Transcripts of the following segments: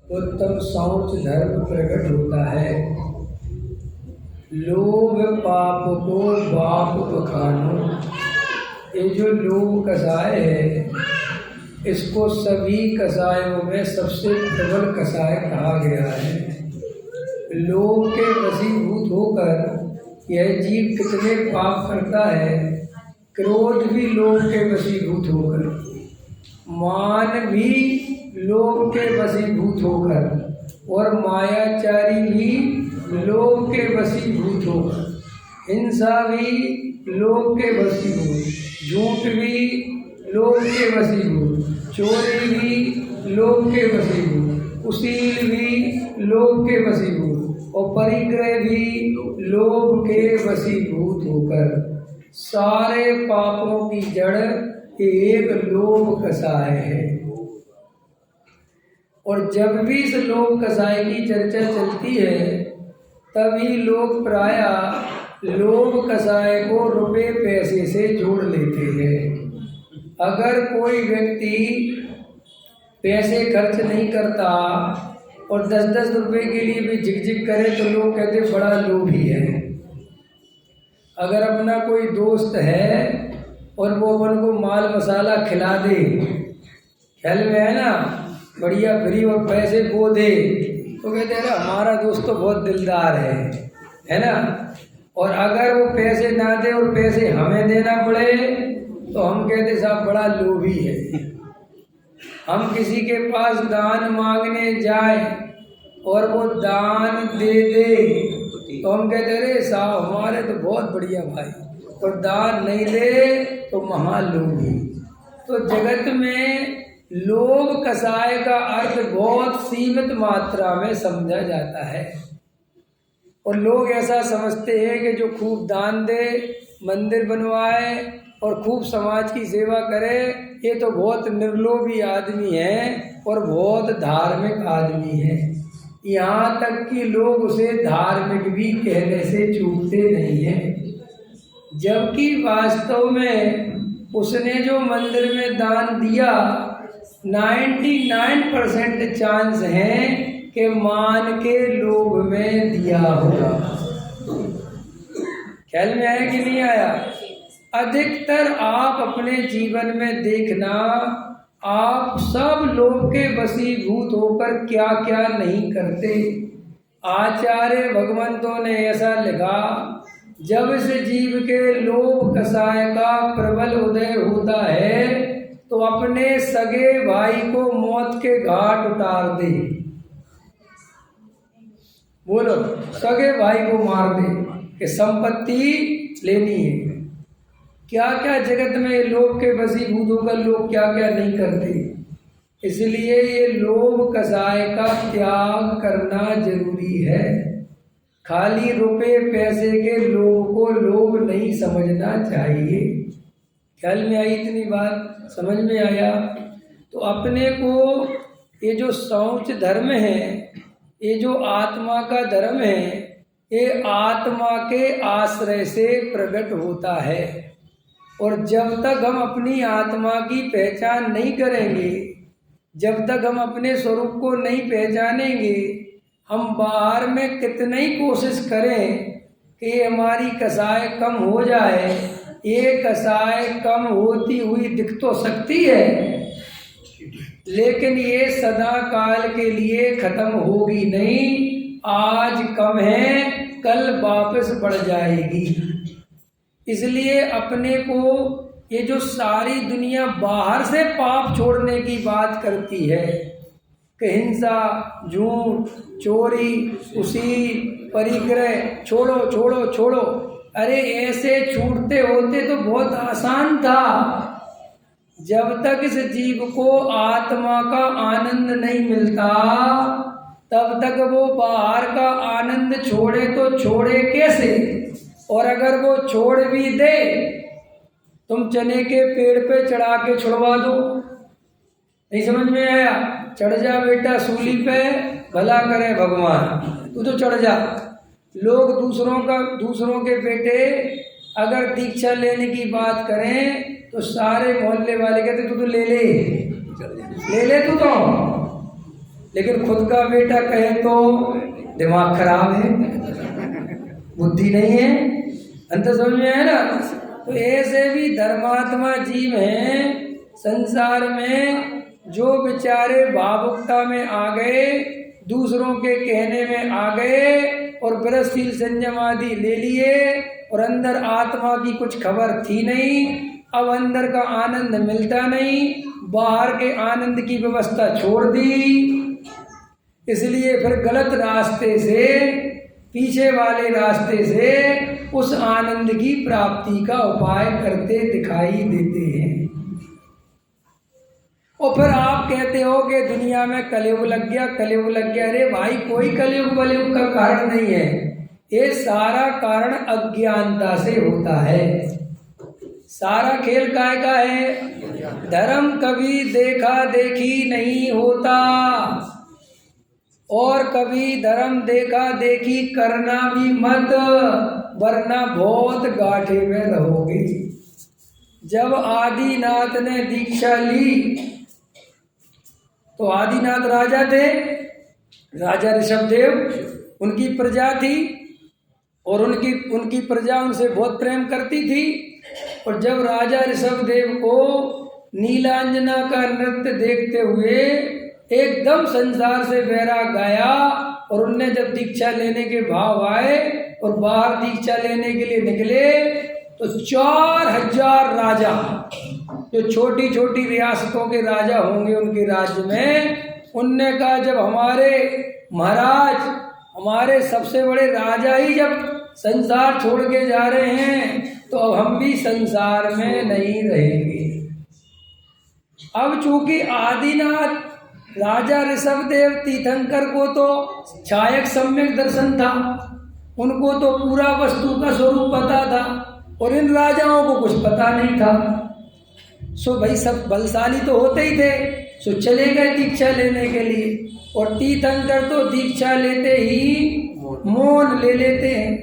उत्तम शौच धर्म प्रकट होता है। लोभ पाप को बाप बखानो। ये जो लोभ कसाय है, इसको सभी कसायों में सबसे प्रबल कसाय कहा गया है। लोभ के वशीभूत होकर यह जीव कितने पाप करता है। क्रोध भी लोभ के वशीभूत होकर, मान भी लोभ के वशीभूत होकर, और मायाचारी भी लोभ के वशीभूत होकर, हिंसा भी लोभ के वशीभूत, झूठ भी लोभ के वशीभूत, चोरी भी लोभ के वशीभूत, कुशील भी लोभ के वशीभूत, और परिग्रह भी लोभ के वशीभूत होकर सारे पापों की जड़ एक लोभ कसाय है। और जब भी इस लोभ कसाय की चर्चा चलती है, तभी लोग प्रायः लोभ कसाय को रुपए पैसे से जोड़ लेते हैं। अगर कोई व्यक्ति पैसे खर्च नहीं करता और 10-10 रुपए के लिए भी झिकझिक करे तो लोग कहते बड़ा लोभी है। अगर अपना कोई दोस्त है और वो अपन को माल मसाला खिला दे, ख्याल में है ना, बढ़िया फ्री और पैसे वो दे, तो कहते हैं हमारा दोस्त तो बहुत दिलदार है ना। और अगर वो पैसे ना दे और पैसे हमें देना पड़े तो हम कहते साहब बड़ा लोभी है। हम किसी के पास दान मांगने जाएं और वो दान दे दे तो हम कहते अरे साहब हमारे तो बहुत बढ़िया भाई, और दान नहीं दे तो महालोभी। तो जगत में लोभ कसाय का अर्थ बहुत सीमित मात्रा में समझा जाता है। और लोग ऐसा समझते हैं कि जो खूब दान दे, मंदिर बनवाए और खूब समाज की सेवा करे, ये तो बहुत निर्लोभी आदमी है और बहुत धार्मिक आदमी है। यहाँ तक कि लोग उसे धार्मिक भी कहने से चूकते नहीं हैं। जबकि वास्तव में उसने जो मंदिर में दान दिया 99% चांस है कि मान के लोभ में दिया होगा। ख्याल में आया कि नहीं आया? अधिकतर आप अपने जीवन में देखना, आप सब लोभ के वशीभूत होकर क्या क्या नहीं करते। आचार्य भगवंतों ने ऐसा लिखा, जब इस जीव के लोभ कसाय का प्रबल उदय होता है तो अपने सगे भाई को मौत के घाट उतार दे। बोलो, सगे भाई को मार दे कि संपत्ति लेनी है। क्या क्या जगत में लोभ के वशीभूत होकर लोग क्या क्या नहीं करते। इसलिए ये लोभ कसाय का त्याग करना जरूरी है। खाली रुपए पैसे के लोभ को लोभ नहीं समझना चाहिए। ख्याल में आई इतनी बात? समझ में आया? तो अपने को ये जो शौच धर्म है, ये जो आत्मा का धर्म है, ये आत्मा के आश्रय से प्रकट होता है। और जब तक हम अपनी आत्मा की पहचान नहीं करेंगे, जब तक हम अपने स्वरूप को नहीं पहचानेंगे, हम बाहर में कितनी ही कोशिश करें कि हमारी कसाय कम हो जाए, ये कसाय कम होती हुई दिख तो सकती है, लेकिन ये सदा काल के लिए खत्म होगी नहीं। आज कम है, कल वापस बढ़ जाएगी। इसलिए अपने को ये जो सारी दुनिया बाहर से पाप छोड़ने की बात करती है कि हिंसा, झूठ, चोरी, कुशील, परिग्रह छोड़ो छोड़ो छोड़ो, अरे ऐसे छूटते होते तो बहुत आसान था। जब तक इस जीव को आत्मा का आनंद नहीं मिलता, तब तक वो बाहर का आनंद छोड़े तो छोड़े कैसे। और अगर वो छोड़ भी दे, तुम चने के पेड़ पे चढ़ा के छुड़वा दो, नहीं समझ में आया? चढ़ जा बेटा सूली पे, भला करे भगवान, तू तो चढ़ जा। लोग दूसरों के बेटे अगर दीक्षा लेने की बात करें तो सारे मोहल्ले वाले कहते तू तो ले ले तू तो। लेकिन खुद का बेटा कहे तो दिमाग खराब है, बुद्धि नहीं है। अंतर समझ में है ना। तो ऐसे भी धर्मात्मा जीव हैं संसार में, जो बेचारे भावुकता में आ गए, दूसरों के कहने में आ गए और ब्रजशील संयम आदि ले लिए, और अंदर आत्मा की कुछ खबर थी नहीं। अब अंदर का आनंद मिलता नहीं, बाहर के आनंद की व्यवस्था छोड़ दी, इसलिए फिर गलत रास्ते से, पीछे वाले रास्ते से उस आनंद की प्राप्ति का उपाय करते दिखाई देते हैं। और फिर आप कहते हो कि दुनिया में कलयुग लग गया, कलयुग लग गया। अरे भाई, कोई कलयुग वलयुग का कारण नहीं है, ये सारा कारण अज्ञानता से होता है। सारा खेल काय का है? धर्म कभी देखा देखी नहीं होता, और कभी धर्म देखा देखी करना भी मत, वरना बहुत गाठे में रहोगे। जब आदिनाथ ने दीक्षा ली तो आदिनाथ राजा थे, राजा ऋषभदेव, उनकी प्रजा थी, और उनकी प्रजा उनसे बहुत प्रेम करती थी। और जब राजा ऋषभदेव को नीलांजना का नृत्य देखते हुए एकदम संसार से वैराग आया, और उनने जब दीक्षा लेने के भाव आए और बाहर दीक्षा लेने के लिए निकले, तो 4000 राजा, जो छोटी छोटी रियासतों के राजा होंगे उनके राज्य में, उनने कहा जब हमारे महाराज, हमारे सबसे बड़े राजा ही जब संसार छोड़ के जा रहे हैं, तो अब हम भी संसार में नहीं रहेंगे। अब चूंकि आदिनाथ राजा ऋषभदेव तीर्थंकर को तो छायक सम्यक दर्शन था, उनको तो पूरा वस्तु का स्वरूप पता था, और इन राजाओं को कुछ पता नहीं था। सो भाई सब बलशाली तो होते ही थे, सो चले गए दीक्षा लेने के लिए। और तीर्थंकर तो दीक्षा लेते ही मौन ले लेते हैं,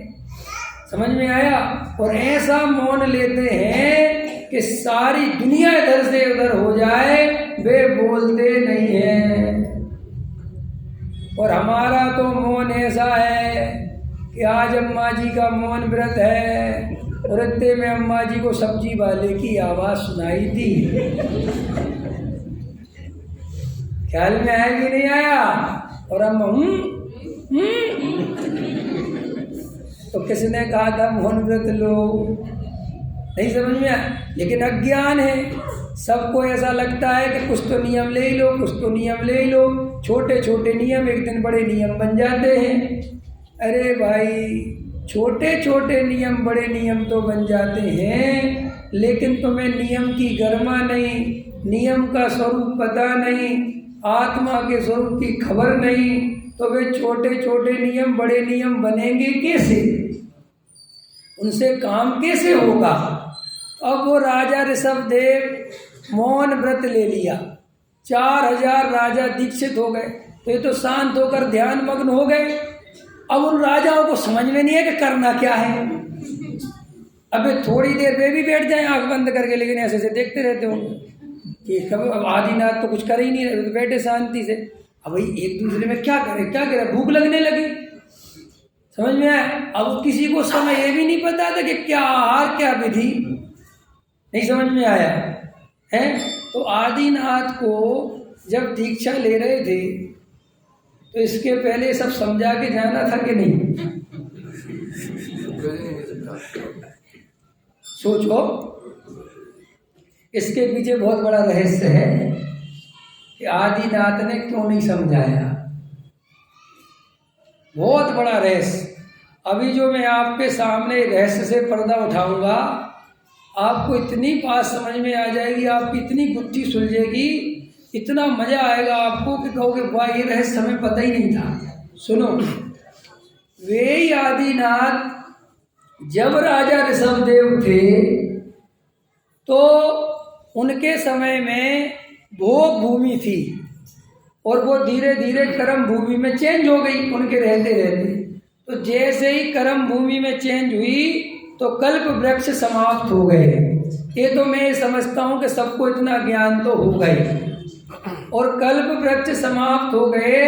समझ में आया? और ऐसा मौन लेते हैं कि सारी दुनिया इधर से उधर हो जाए, वे बोलते नहीं हैं। और हमारा तो मौन ऐसा है कि आज अम्मा जी का मौन व्रत है, और इतने में अम्मा जी को सब्जी वाले की आवाज सुनाई दी। ख्याल में आया कि नहीं आया? और अम्मा तो किसने कहा था मौन व्रत लो? नहीं समझ में आया। लेकिन अज्ञान है, सबको ऐसा लगता है कि कुछ तो नियम ले लो, कुछ तो नियम ले लो। छोटे छोटे नियम एक दिन बड़े नियम बन जाते हैं। अरे भाई, छोटे छोटे नियम बड़े नियम तो बन जाते हैं, लेकिन तुम्हें नियम की गरिमा नहीं, नियम का स्वरूप पता नहीं, आत्मा के स्वरूप की खबर नहीं, तो वे छोटे छोटे नियम बड़े नियम बनेंगे कैसे? उनसे काम कैसे होगा? अब वो राजा ऋषभदेव मौन व्रत ले लिया, 4000 राजा दीक्षित हो गए, तो ये तो शांत होकर ध्यान मग्न हो गए। अब उन राजाओं को समझ में नहीं है कि करना क्या है। अबे थोड़ी देर वे भी बैठ जाएं आंख बंद करके, लेकिन ऐसे से देखते रहते होंगे कि अब आदिनाथ तो कुछ कर ही नहीं रहे, तो बैठे शांति से। अब भाई एक दूसरे में क्या करे, भूख लगने लगी, समझ में आया? अब किसी को समय ये भी नहीं पता था कि क्या आहार क्या विधि, नहीं समझ में आया है। तो आदिनाथ को जब दीक्षा ले रहे थे, तो इसके पहले सब समझा के जाना था कि नहीं? सोचो, इसके पीछे बहुत बड़ा रहस्य है कि आदिनाथ ने क्यों नहीं समझाया। बहुत बड़ा रहस्य। अभी जो मैं आपके सामने रहस्य से पर्दा उठाऊंगा, आपको इतनी बात समझ में आ जाएगी, आपकी इतनी बुद्धि सुलझेगी, इतना मजा आएगा आपको कि कहोगे वाह, ये रहस्य हमें पता ही नहीं था। सुनो, वे ही आदिनाथ जब राजा ऋषभदेव थे, तो उनके समय में भोग भूमि थी, और वो धीरे धीरे कर्म भूमि में चेंज हो गई उनके रहते रहते। तो जैसे ही कर्म भूमि में चेंज हुई, तो कल्प वृक्ष समाप्त हो गए। ये तो मैं समझता हूँ कि सबको इतना ज्ञान तो हो गई। और कल्प वृक्ष समाप्त हो गए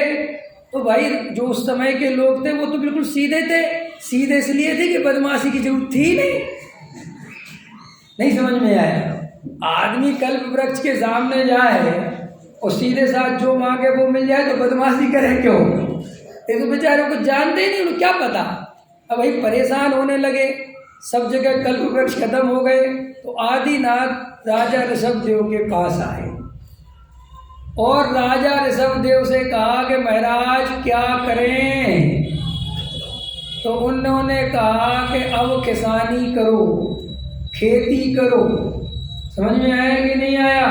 तो भाई जो उस समय के लोग थे वो तो बिल्कुल सीधे थे। सीधे इसलिए थे कि बदमाशी की जरूरत थी नहीं समझ में आया। आदमी कल्प वृक्ष के सामने जाए और सीधे साथ जो मांगे वो मिल जाए तो बदमाशी करे क्यों? ये तो बेचारों को जानते ही नहीं, उन्हें क्या पता। अब भाई परेशान होने लगे, सब जगह कल्प वृक्ष खत्म हो गए तो आदिनाथ राजा ऋषभदेव के पास आए और राजा ऋषभदेव से कहा कि महाराज क्या करें? तो उन्होंने कहा कि अब किसानी करो, खेती करो। समझ में आया कि नहीं आया?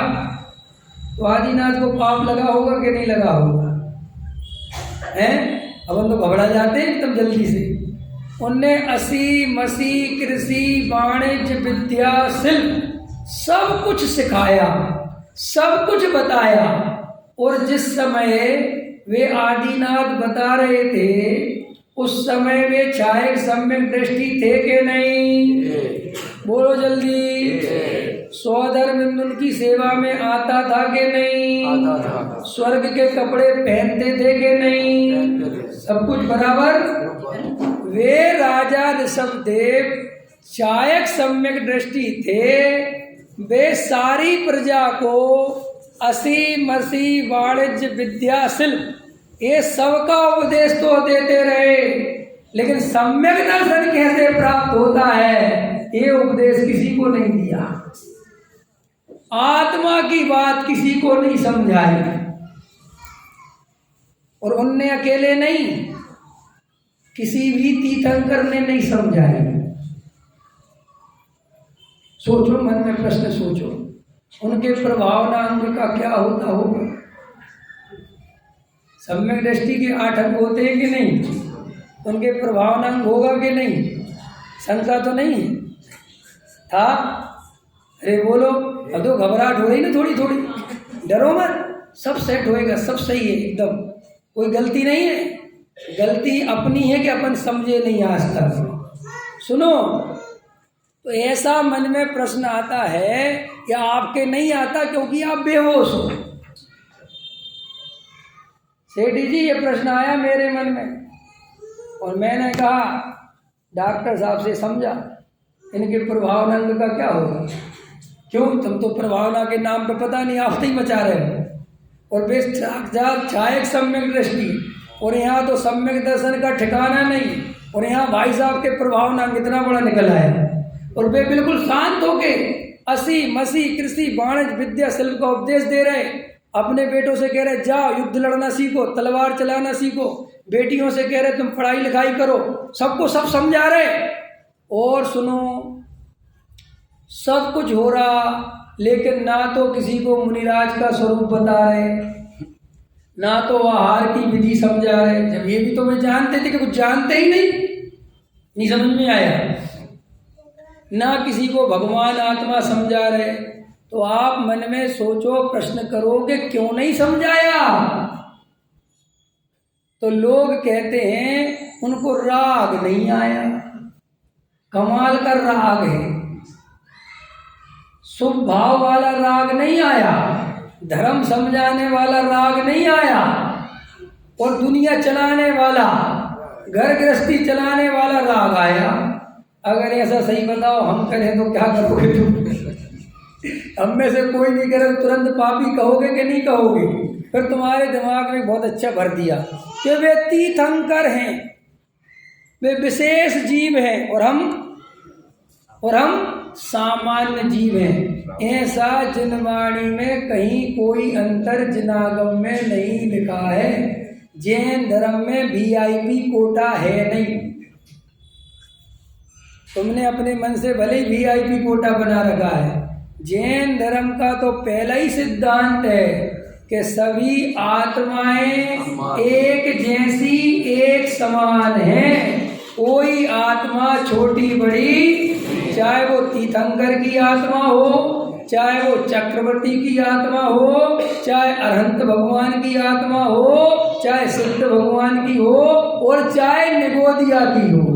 तो आदिनाथ को पाप लगा होगा कि नहीं लगा होगा? हैं? अब हम तो घबरा जाते हैं एकदम जल्दी से। उनने असी मसी कृषि वाणिज्य विद्या शिल्प सब कुछ सिखाया, सब कुछ बताया। और जिस समय वे आदिनाथ बता रहे थे उस समय वे छायक सम्यक दृष्टि थे कि नहीं? बोलो जल्दी। स्वधर्म उनकी सेवा में आता था कि नहीं? आता था। स्वर्ग के कपड़े पहनते थे कि नहीं? सब कुछ बराबर। वे राजा ऋषभदेव छायक सम्यक दृष्टि थे। वे सारी प्रजा को असी मसी वाणिज्य विद्या शिल्प ये सबका उपदेश तो देते रहे, लेकिन सम्यक दर्शन कैसे प्राप्त होता है ये उपदेश किसी को नहीं दिया। आत्मा की बात किसी को नहीं समझाई। और उनने अकेले नहीं, किसी भी तीर्थंकर ने नहीं समझाई। सोचो, मन में प्रश्न सोचो, उनके प्रभावनांग का क्या होता होगा? सम्यक दृष्टि के 8 अंग होते हैं कि नहीं? उनके प्रभावनांग होगा कि नहीं? शंका तो नहीं था? अरे बोलो, अब तो घबराहट हो रही ना थोड़ी थोड़ी। डरो मत, सब सेट होएगा, सब सही है एकदम, कोई गलती नहीं है। गलती अपनी है कि अपन समझे नहीं आज तक। सुनो, तो ऐसा मन में प्रश्न आता है या आपके नहीं आता क्योंकि आप बेहोश हो। सेठी जी ये प्रश्न आया मेरे मन में और मैंने कहा डॉक्टर साहब से समझा इनके प्रभावनांग का क्या होगा। क्यों? तुम तो प्रभावना के नाम पे पता नहीं आफ्ते ही मचा रहे हो। और वे छायक सम्यक दृष्टि, और यहाँ तो सम्यक दर्शन का ठिकाना नहीं। और यहाँ भाई साहब के प्रभावनांग इतना बड़ा निकल आया और वे बिल्कुल शांत होके असी मसी कृषि वाणिज्य विद्या शिल्प का उपदेश दे रहे। अपने बेटों से कह रहे जाओ युद्ध लड़ना सीखो, तलवार चलाना सीखो। बेटियों से कह रहे तुम पढ़ाई लिखाई करो। सबको सब समझा रहे। और सुनो, सब कुछ हो रहा, लेकिन ना तो किसी को मुनिराज का स्वरूप बता रहे, ना तो आहार की विधि समझा रहे। जब ये भी तो वे जानते थे कि कुछ जानते ही नहीं समझ में आया। ना किसी को भगवान आत्मा समझा रहे। तो आप मन में सोचो, प्रश्न करो कि क्यों नहीं समझाया? तो लोग कहते हैं उनको राग नहीं आया। कमाल का राग है, शुभ भाव वाला राग नहीं आया, धर्म समझाने वाला राग नहीं आया, और दुनिया चलाने वाला, घर गृहस्थी चलाने वाला राग आया। अगर ऐसा सही बताओ, हम करें तो क्या करोगे तुम? हम में से कोई भी करे तुरंत पापी कहोगे कि नहीं कहोगे? फिर तुम्हारे दिमाग में बहुत अच्छा भर दिया कि वे तीर्थंकर हैं, वे विशेष जीव हैं और हम सामान्य जीव हैं। ऐसा जिनवाणी में कहीं कोई अंतर जिनागम में नहीं लिखा है। जैन धर्म में VIP कोटा है नहीं। तुमने अपने मन से भले ही VIP कोटा बना रखा है। जैन धर्म का तो पहला ही सिद्धांत है कि सभी आत्माएं एक जैसी, एक समान हैं। कोई आत्मा छोटी बड़ी, चाहे वो तीर्थंकर की आत्मा हो, चाहे वो चक्रवर्ती की आत्मा हो, चाहे अरहंत भगवान की आत्मा हो, चाहे सिद्ध भगवान की हो, और चाहे निगोदिया की हो।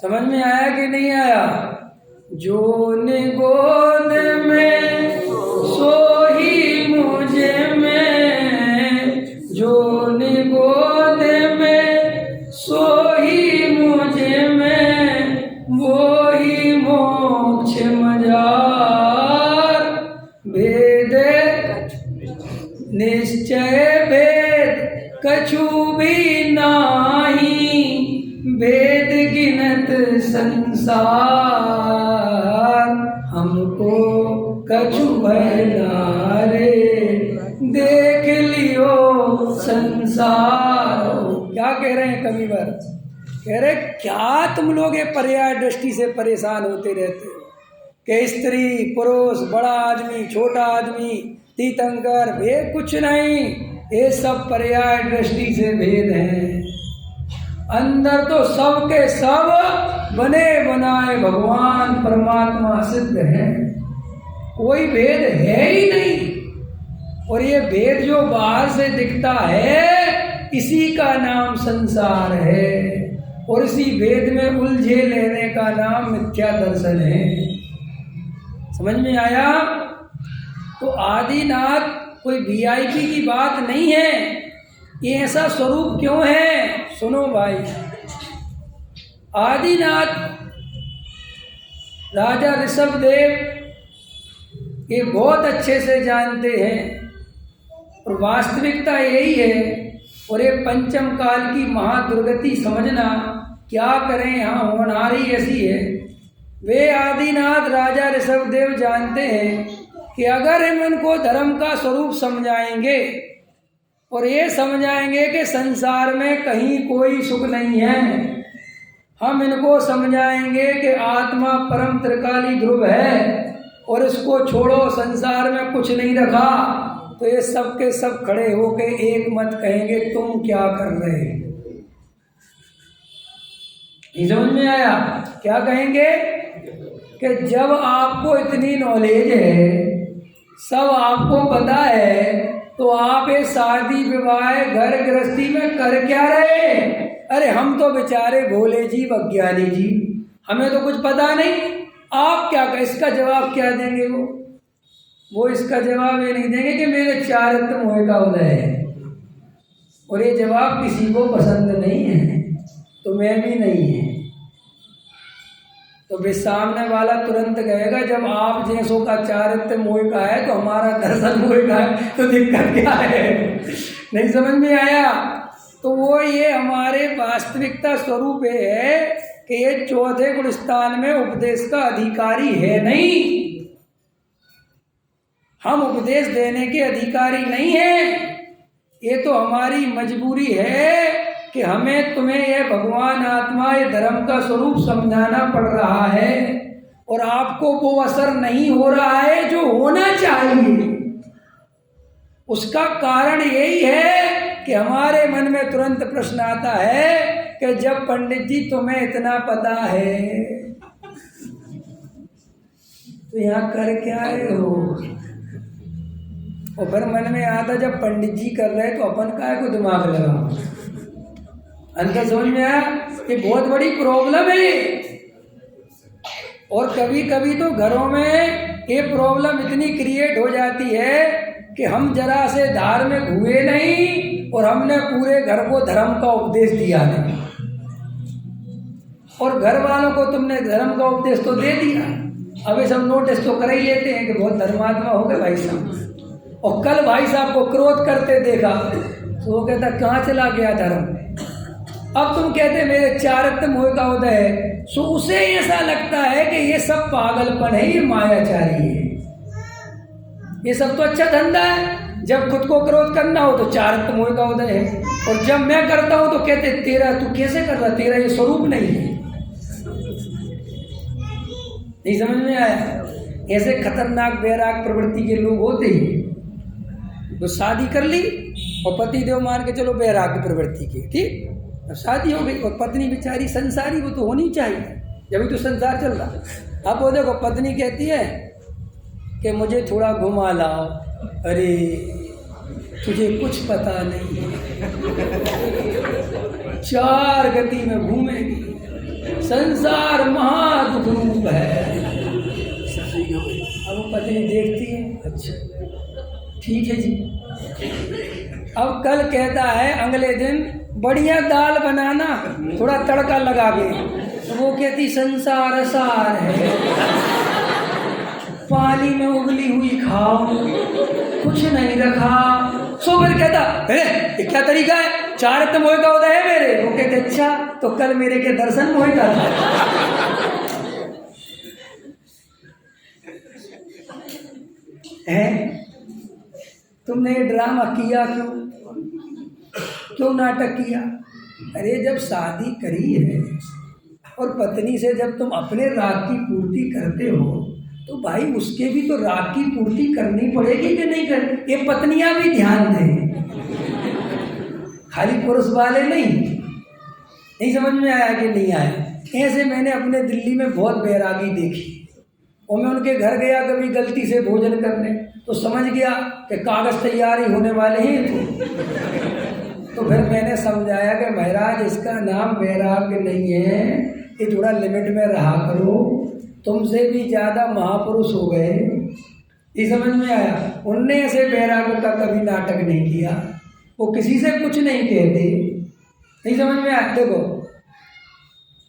समझ में आया कि नहीं आया? जो निगोद में सोही मुझे में, जो निगोद में सोही मुझे में, वो ही मोक्ष मजार। भेद निश्चय भेद कछु भी नाही, भेद गिनत संसार। हमको कछु भय नारे, देख लियो संसार। क्या कह रहे हैं कविवर? कह रहे क्या तुम लोग ये पर्याय दृष्टि से परेशान होते रहते हो कि स्त्री पुरुष, बड़ा आदमी छोटा आदमी, तीर्थंकर, भेद कुछ नहीं, ये सब पर्याय दृष्टि से भेद हैं। अंदर तो सब के सब बने बनाए भगवान परमात्मा सिद्ध हैं, कोई भेद है ही नहीं। और ये भेद जो बाहर से दिखता है, इसी का नाम संसार है, और इसी भेद में उलझे लेने का नाम मिथ्या दर्शन है। समझ में आया? तो आदिनाथ कोई वीआईपी की बात नहीं है। ये ऐसा स्वरूप क्यों है? सुनो भाई, आदिनाथ राजा ऋषभदेव ये बहुत अच्छे से जानते हैं, और वास्तविकता यही है। और ये पंचम काल की महादुर्गति समझना, क्या करें, यहाँ होनहारी ऐसी है। वे आदिनाथ राजा ऋषभदेव जानते हैं कि अगर हम इनको धर्म का स्वरूप समझाएंगे और ये समझाएंगे कि संसार में कहीं कोई सुख नहीं है, हम इनको समझाएंगे कि आत्मा परम त्रिकाली ध्रुव है और इसको छोड़ो, संसार में कुछ नहीं रखा, तो ये सब के सब खड़े होके एक मत कहेंगे तुम क्या कर रहे हो। समझ में आया? क्या कहेंगे कि जब आपको इतनी नॉलेज है, सब आपको पता है, तो आप ये शादी विवाह घर गृहस्थी में कर क्या रहे? अरे हम तो बेचारे भोले जी, अज्ञानी जी, हमें तो कुछ पता नहीं, आप क्या कर? इसका जवाब क्या देंगे? वो इसका जवाब ये नहीं देंगे कि मेरे चारित्र मोह का उदय है। और ये जवाब किसी को पसंद नहीं है, तो मैं भी नहीं है। तो वे सामने वाला तुरंत कहेगा जब आप जैसों का चारित्र मोह का है तो हमारा दर्शन मोह का है, तो दिक्कत क्या है? नहीं समझ में आया? तो वो ये हमारे वास्तविकता स्वरूप है कि ये चौथे गुण स्थान में उपदेश का अधिकारी है नहीं, हम उपदेश देने के अधिकारी नहीं हैं। ये तो हमारी मजबूरी है कि हमें तुम्हें ये भगवान आत्मा, ये धर्म का स्वरूप समझाना पड़ रहा है, और आपको वो असर नहीं हो रहा है जो होना चाहिए। उसका कारण यही है कि हमारे मन में तुरंत प्रश्न आता है कि जब पंडित जी तुम्हें इतना पता है तो यहाँ कर क्या रहे हो? और फिर मन में आता जब पंडित जी कर रहे तो अपन काय को दिमाग लगा। अंदर समझ में आया? ये बहुत बड़ी प्रॉब्लम है। और कभी कभी तो घरों में ये प्रॉब्लम इतनी क्रिएट हो जाती है कि हम जरा से धार्मिक हुए नहीं और हमने पूरे घर को धर्म का उपदेश दिया नहीं, और घर वालों को तुमने धर्म का उपदेश तो दे दिया, अब ये सब नोटिस तो कर ही लेते हैं कि बहुत धर्मात्मा हो गए भाई साहब। और कल भाई साहब को क्रोध करते देखा तो वो कहता कहाँ चला गया धर्म? अब तुम कहते मेरे चारित्र मोह का उदय है, सो उसे ऐसा लगता है कि ये सब पागलपन है, ये मायाचारी है, ये सब तो अच्छा धंधा है। जब खुद को क्रोध करना हो तो चारित्र मोह का उदय है, और जब मैं करता हूं तो कहते तेरा तू कैसे कर रहा, तेरा ये स्वरूप नहीं है। नहीं समझ में आया? ऐसे खतरनाक बैराग प्रवृत्ति के लोग होते हैं, तो शादी कर ली और पति देव मान के चलो बैराग प्रवृत्ति की, ठीक, अब शादी हो गई और पत्नी बेचारी संसारी, वो तो होनी चाहिए, जब तो संसार चल रहा। अब वो देखो पत्नी कहती है कि मुझे थोड़ा घुमा लाओ, अरे तुझे कुछ पता नहीं है, 4 गति में घूमेगी, संसार महादुख रूप है। अब वो पत्नी देखती है, अच्छा ठीक है जी। अब कल कहता है अगले दिन बढ़िया दाल बनाना, थोड़ा तड़का लगा के। तो वो कहती संसार सार है, पानी में उबली हुई खाओ, कुछ नहीं रखा। सो फिर कहता ये क्या तरीका है, चार तो मोह का होता है मेरे। वो कहते अच्छा तो कल मेरे के दर्शन मोह का है। तुमने ये ड्रामा किया क्यों नाटक किया? अरे जब शादी करी है और पत्नी से जब तुम अपने राग की पूर्ति करते हो तो भाई उसके भी तो राग की पूर्ति करनी पड़ेगी कि नहीं कर? ये पत्नियां भी ध्यान दें, खाली पुरुष वाले नहीं समझ में आया कि नहीं आया? ऐसे मैंने अपने दिल्ली में बहुत बैरागी देखी और मैं उनके घर गया कभी गलती से भोजन करने तो समझ गया कि कागज तैयारी होने वाले हैं। तो फिर मैंने समझाया कि महाराज इसका नाम वैराग्य नहीं है, ये थोड़ा लिमिट में रहा करो, तुमसे भी ज़्यादा महापुरुष हो गए। ये समझ में आया? उनने ऐसे वैराग्य का कभी नाटक नहीं किया, वो किसी से कुछ नहीं कहते। नहीं समझ में आया? देखो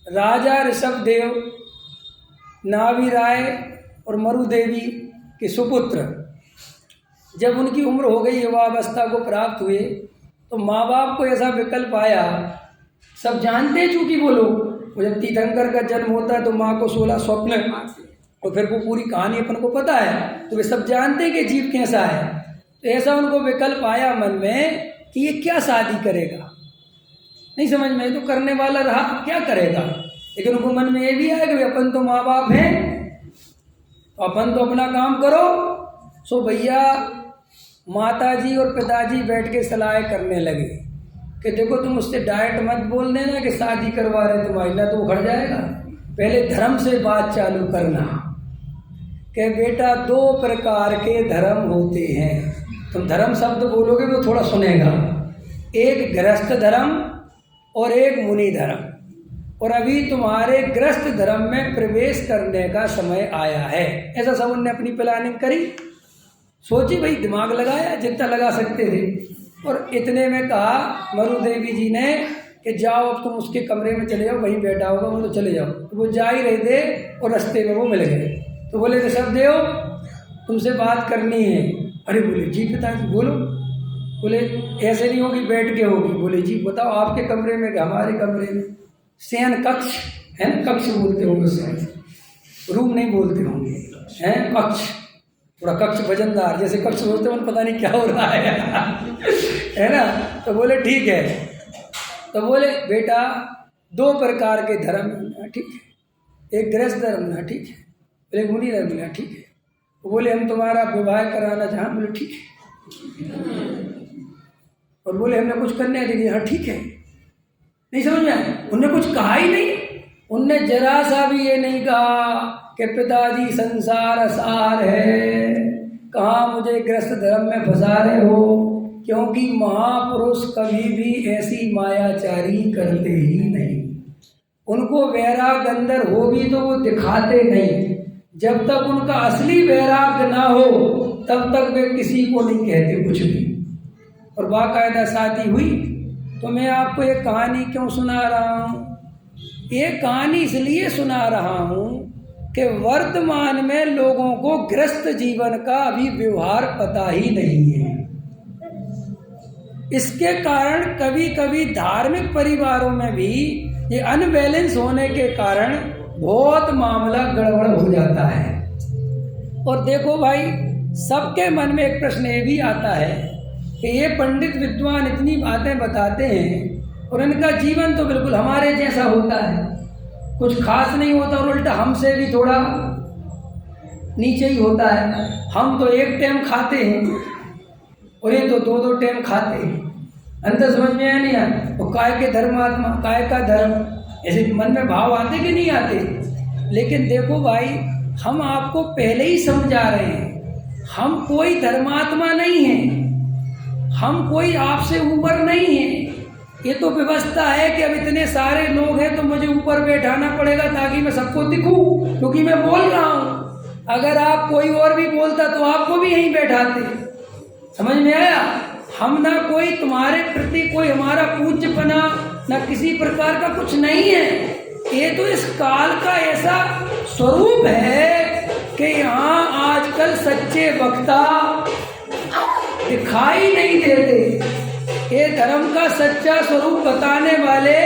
राजा ऋषभदेव, नाभि राय और मरुदेवी के सुपुत्र जब उनकी उम्र हो गई, युवावस्था को प्राप्त हुए, तो माँ बाप को ऐसा विकल्प आया। सब जानते हैं चूंकि वो लोग, जब तीर्थंकर का जन्म होता है तो माँ को 16 स्वप्न, तो फिर वो पूरी कहानी अपन को पता है, तो वे सब जानते हैं कि जीव कैसा है। तो ऐसा उनको विकल्प आया मन में कि ये क्या शादी करेगा। नहीं समझ में, तो करने वाला रहा क्या करेगा, लेकिन उनको मन में ये भी आया कि अपन तो माँ बाप हैं, तो अपन तो अपना काम करो। सो भैया माताजी और पिताजी बैठ के सलाह करने लगे कि देखो तुम उससे डायरेक्ट मत बोल देना कि शादी करवा रहे तुम्हारी, ना तो उखड़ जाएगा। पहले धर्म से बात चालू करना कि बेटा 2 प्रकार के धर्म होते हैं। तुम धर्म शब्द बोलोगे तो थोड़ा सुनेगा, एक गृहस्थ धर्म और एक मुनि धर्म, और अभी तुम्हारे गृहस्थ धर्म में प्रवेश करने का समय आया है। ऐसा सब उन्होंने अपनी प्लानिंग करी, सोची भाई, दिमाग लगाया जितना लगा सकते थे, और इतने में कहा मरुदेवी जी ने कि जाओ अब तुम उसके कमरे में चले जाओ, वहीं बैठा होगा वो, तो चले जाओ। तो वो जा ही रहे थे और रास्ते में वो मिल गए। तो बोले ऋषभदेव तुमसे बात करनी है। अरे बोले जी पिताजी बोलो। बोले ऐसे नहीं होगी, बैठ के होगी। बोले जी बताओ, आपके कमरे में कि हमारे कमरे में? शयन कक्ष है ना, कक्ष बोलते होंगे, शयन रूम नहीं बोलते होंगे, हैं कक्ष, थोड़ा कक्ष वजनदार, जैसे कक्ष बोलते हैं पता नहीं क्या हो रहा है ना। तो बोले ठीक है। तो बोले बेटा 2 प्रकार के धर्म, ठीक है, एक गृहस्थ धर्म ना, ठीक है, एक मुनि धर्म ना, ठीक है। तो बोले हम तुम्हारा विवाह कराना चाहें। बोले ठीक है। और बोले हमने कुछ करने के लिए, हाँ ठीक है। नहीं समझ में आया? उनने कुछ कहा ही नहीं, उनने जरा सा भी ये नहीं कहा कि पिताजी संसार सार है, कहाँ मुझे गृहस्थ धर्म में फंसा रहे हो, क्योंकि महापुरुष कभी भी ऐसी मायाचारी करते ही नहीं। उनको वैराग अंदर हो भी तो वो दिखाते नहीं, जब तक उनका असली वैराग ना हो तब तक वे किसी को नहीं कहते कुछ भी। और बाकायदा शादी हुई। तो मैं आपको एक कहानी क्यों सुना रहा हूँ? ये कहानी इसलिए सुना रहा हूँ कि वर्तमान में लोगों को गृहस्थ जीवन का अभी व्यवहार पता ही नहीं है। इसके कारण कभी कभी धार्मिक परिवारों में भी ये अनबैलेंस होने के कारण बहुत मामला गड़बड़ हो जाता है। और देखो भाई, सबके मन में एक प्रश्न ये भी आता है कि ये पंडित विद्वान इतनी बातें बताते हैं और इनका जीवन तो बिल्कुल हमारे जैसा होता है, कुछ खास नहीं होता, और उल्टा हमसे भी थोड़ा नीचे ही होता है। हम तो एक टाइम खाते हैं और ये तो 2-2 टाइम खाते हैं। अंदर समझ में आया नहीं आया? तो काय के धर्मात्मा, काय का धर्म, ऐसे मन में भाव आते कि नहीं आते? लेकिन देखो भाई, हम आपको पहले ही समझा रहे हैं, हम कोई धर्मात्मा नहीं है, हम कोई आपसे ऊपर नहीं है। ये तो व्यवस्था है कि अब इतने सारे लोग हैं तो मुझे ऊपर बैठाना पड़ेगा ताकि मैं सबको दिखूं, क्योंकि मैं बोल रहा हूं। अगर आप कोई और भी बोलता तो आपको भी यहीं बैठाते। समझ में आया? हम ना कोई तुम्हारे प्रति कोई हमारा पूज्यपना ना किसी प्रकार का कुछ नहीं है। ये तो इस काल का ऐसा स्वरूप है कि यहाँ आजकल सच्चे वक्ता दिखाई नहीं देते। ये धर्म का सच्चा स्वरूप बताने वाले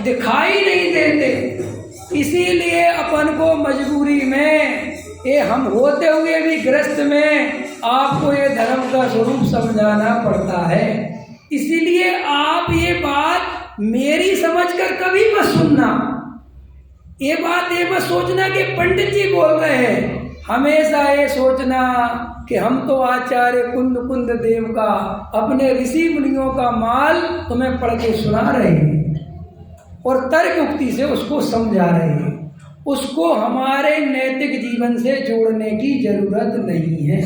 दिखाई नहीं देते। इसीलिए अपन को मजबूरी में ये हम होते हुए भी ग्रस्त में आपको ये धर्म का स्वरूप समझाना पड़ता है। इसीलिए आप ये बात मेरी समझकर कभी मत सुनना। ये बात ये मत सोचना कि पंडित जी बोल रहे हैं। हमेशा ये सोचना कि हम तो आचार्य कुंद कुंद देव का अपने ऋषि मुनियों का माल तुम्हें पढ़ के सुना रहे हैं और तर्क युक्ति से उसको समझा रहे हैं। उसको हमारे नैतिक जीवन से जोड़ने की जरूरत नहीं है।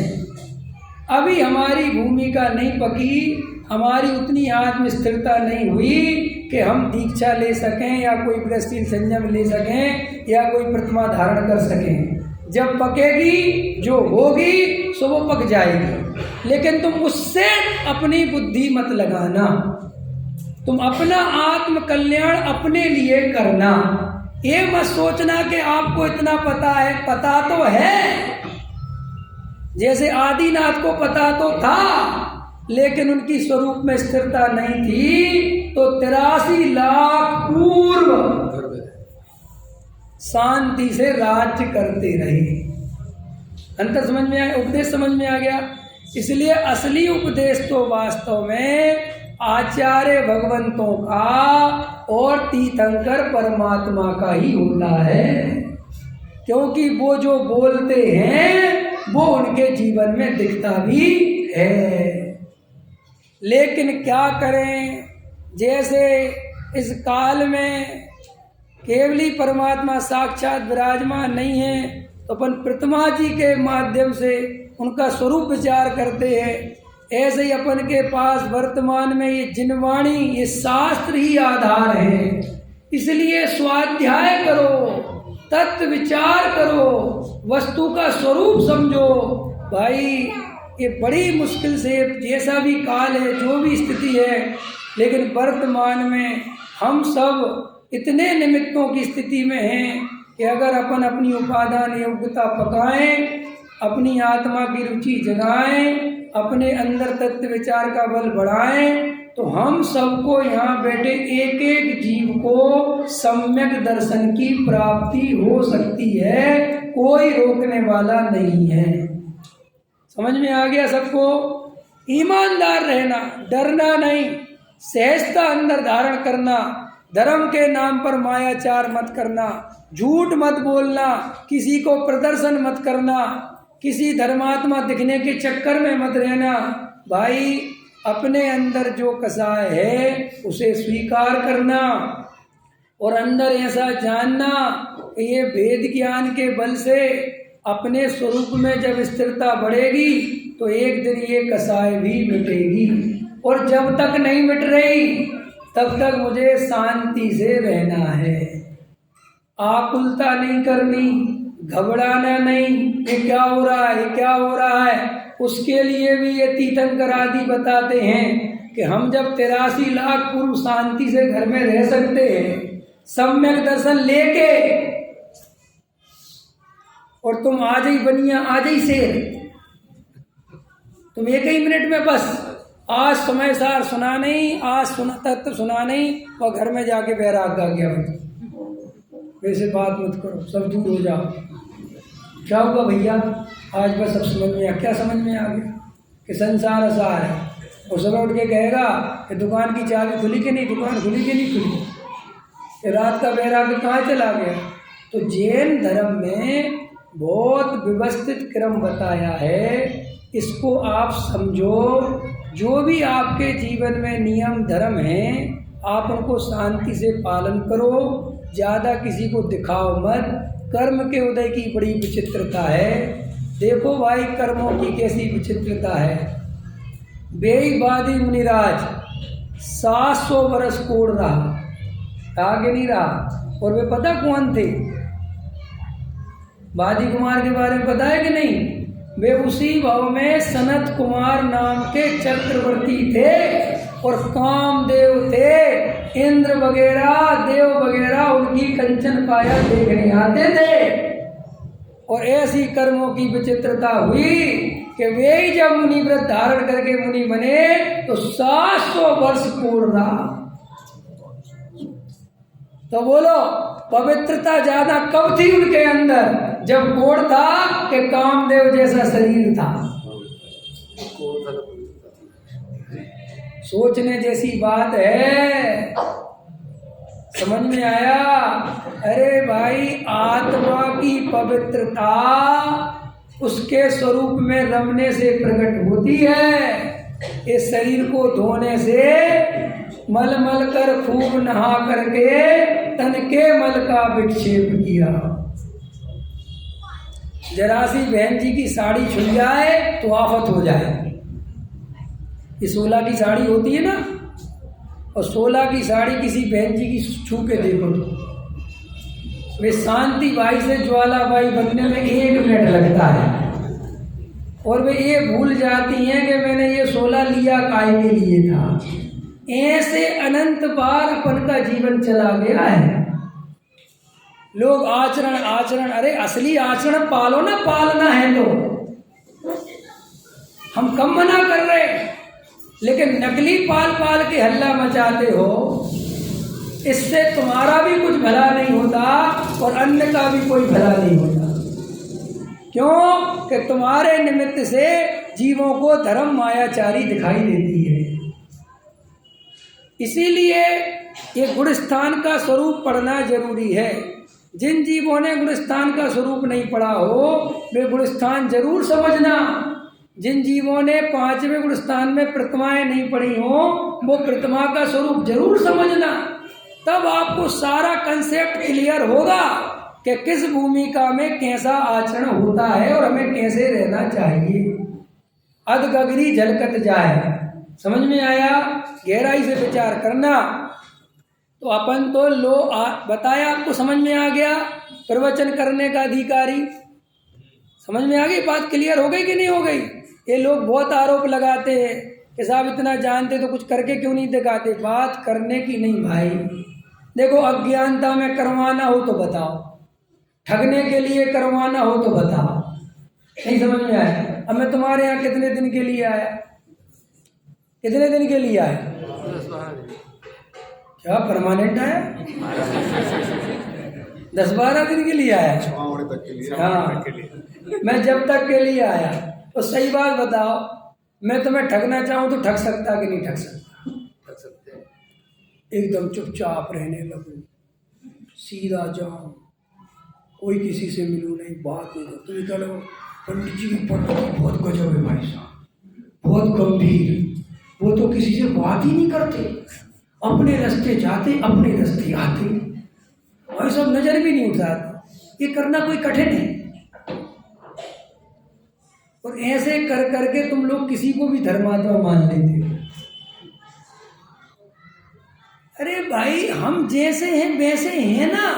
अभी हमारी भूमिका नहीं पकी, हमारी उतनी आत्म स्थिरता नहीं हुई कि हम दीक्षा ले सकें या कोई गृहस्थी संयम ले सकें या कोई प्रतिमा धारण कर सकें। जब पकेगी, जो होगी सो वो पक जाएगी। लेकिन तुम उससे अपनी बुद्धि मत लगाना। तुम अपना आत्म कल्याण अपने लिए करना। ये मत सोचना कि आपको इतना पता है। पता तो है, जैसे आदिनाथ को पता तो था, लेकिन उनकी स्वरूप में स्थिरता नहीं थी, तो 83 लाख पूर्व शांति से राज्य करते रहे। अंतर समझ में आया? उपदेश समझ में आ गया? इसलिए असली उपदेश तो वास्तव में आचार्य भगवंतों का और तीर्थंकर परमात्मा का ही होता है, क्योंकि वो जो बोलते हैं वो उनके जीवन में दिखता भी है। लेकिन क्या करें, जैसे इस काल में केवली परमात्मा साक्षात विराजमान नहीं है, तो अपन प्रतिमा जी के माध्यम से उनका स्वरूप विचार करते हैं। ऐसे ही अपन के पास वर्तमान में ये जिनवाणी, ये शास्त्र ही आधार है। इसलिए स्वाध्याय करो, तत्व विचार करो, वस्तु का स्वरूप समझो। भाई ये बड़ी मुश्किल से, जैसा भी काल है, जो भी स्थिति है, लेकिन वर्तमान में हम सब इतने निमित्तों की स्थिति में हैं कि अगर अपन अपनी उपादान योग्यता पकाएं, अपनी आत्मा की रुचि जगाएं, अपने अंदर तत्व विचार का बल बढ़ाएं, तो हम सबको यहाँ बैठे एक एक जीव को सम्यक दर्शन की प्राप्ति हो सकती है। कोई रोकने वाला नहीं है। समझ में आ गया सबको? ईमानदार रहना, डरना नहीं, सहजता अंदर धारण करना, धर्म के नाम पर मायाचार मत करना, झूठ मत बोलना, किसी को प्रदर्शन मत करना, किसी धर्मात्मा दिखने के चक्कर में मत रहना। भाई अपने अंदर जो कसाय है उसे स्वीकार करना और अंदर ऐसा जानना कि ये वेद ज्ञान के बल से अपने स्वरूप में जब स्थिरता बढ़ेगी तो एक दिन ये कसाय भी मिटेगी। और जब तक नहीं मिट रही तब तक मुझे शांति से रहना है। आकुलता नहीं करनी, घबराना नहीं, ये क्या हो रहा है, ये क्या हो रहा है। उसके लिए भी ये तीर्थंकर आदि बताते हैं कि हम जब 83 लाख पूर्व शांति से घर में रह सकते हैं सम्यक दर्शन लेके, और तुम आज ही बनिया, आज ही शेर, तुम एक ही मिनट में बस आज समय सार सुना नहीं, आज सुना तत्व सुना नहीं, और घर में जाके बैराग गा गया। वैसे बात मत करो, सब दूर हो जाओ। क्या हुआ भैया, आज बस सब समझ में आ। क्या समझ में आ गया? कि संसार असार है। और सुबह उठ के कहेगा कि दुकान की चाबी खुली कि नहीं, दुकान खुली कि नहीं खुली, कि रात का बैराग कहाँ चला गया। तो जैन धर्म में बहुत व्यवस्थित क्रम बताया है, इसको आप समझो। जो भी आपके जीवन में नियम धर्म हैं आप उनको शांति से पालन करो, ज़्यादा किसी को दिखाओ मत। कर्म के उदय की बड़ी विचित्रता है। देखो भाई कर्मों की कैसी विचित्रता है। बेईबादी मुनिराज 700 वर्ष कोड़ रहा, आगे नहीं रहा। और वे पता कौन थे? बादी कुमार के बारे में पता है कि नहीं? वे उसी भव में सनत कुमार नाम के चक्रवर्ती थे और कामदेव थे। इंद्र वगैरह देव वगैरह उनकी कंचन काया देखने आते थे। और ऐसी कर्मों की विचित्रता हुई कि वे ही जब मुनि व्रत धारण करके मुनि बने तो 700 वर्ष पूर्ण रहा। तो बोलो पवित्रता ज्यादा कब थी उनके अंदर? जब कोढ़ था कि कामदेव जैसा शरीर था। सोचने जैसी बात है। समझ में आया? अरे भाई, आत्मा की पवित्रता उसके स्वरूप में रमने से प्रकट होती है। इस शरीर को धोने से, मल मल कर खूब नहा करके तन के मल का विक्षेप किया। जरा सी बहन जी की साड़ी छुल जाए तो आफत हो जाए। ये 16 की साड़ी होती है ना, और 16 की साड़ी किसी बहन जी की छू के देखो तो वे शांति बाई से ज्वाला बाई बनने में 1 मिनट लगता है। और वे ये भूल जाती हैं कि मैंने ये 16 लिया काय के लिए था। ऐसे अनंत बार अपन का जीवन चला गया है। लोग आचरण आचरण, अरे असली आचरण पालो ना, पालना है तो। हम कम मना कर रहे, लेकिन नकली पाल पाल के हल्ला मचाते हो। इससे तुम्हारा भी कुछ भला नहीं होता और अन्य का भी कोई भला नहीं होता। क्यों? कि तुम्हारे निमित्त से जीवों को धर्म मायाचारी दिखाई देती है। इसीलिए ये गुणस्थान का स्वरूप पढ़ना जरूरी है। जिन जीवों ने गुणस्थान का स्वरूप नहीं पढ़ा हो वे गुणस्थान जरूर समझना। जिन जीवों ने 5वें गुणस्थान में प्रतिमाएं नहीं पढ़ी हो वो प्रतिमा का स्वरूप जरूर समझना। तब आपको सारा कंसेप्ट क्लियर होगा कि किस भूमिका में कैसा आचरण होता है और हमें कैसे रहना चाहिए। अधगगरी झलकत जाए। समझ में आया? गहराई से विचार करना। तो अपन तो बताया, आपको समझ में आ गया प्रवचन करने का अधिकारी। समझ में आ गई बात? क्लियर हो गई कि नहीं हो गई? ये लोग बहुत आरोप लगाते हैं कि साहब इतना जानते तो कुछ करके क्यों नहीं दिखाते। बात करने की नहीं भाई। देखो, अज्ञानता में करवाना हो तो बताओ, ठगने के लिए करवाना हो तो बताओ। नहीं समझ में आया? अब मैं तुम्हारे यहाँ कितने दिन के लिए आया? कितने दिन के लिए आया? क्या परमानेंट आया? 10-12 दिन के लिए आया। हाँ, मैं जब तक के लिए आया। तो सही बात बताओ, मैं तुम्हें ठगना चाहूँ तो ठग सकता कि नहीं ठग सकता? ठग सकते हैं। एकदम चुपचाप रहने लगूं, सीधा जाऊं, कोई किसी से मिलूं नहीं, बात नहीं करो। तुम चलो पंडित जी की पद्धति बहुत गजब है भाई साहब, बहुत गंभीर। वो तो किसी से बात ही नहीं करते, अपने रास्ते जाते अपने रास्ते आते, और सब नजर भी नहीं उठाते। ये करना कोई कठिन है। और ऐसे कर करके तुम लोग किसी को भी धर्मात्मा मान लेते हो। अरे भाई, हम जैसे हैं वैसे हैं ना।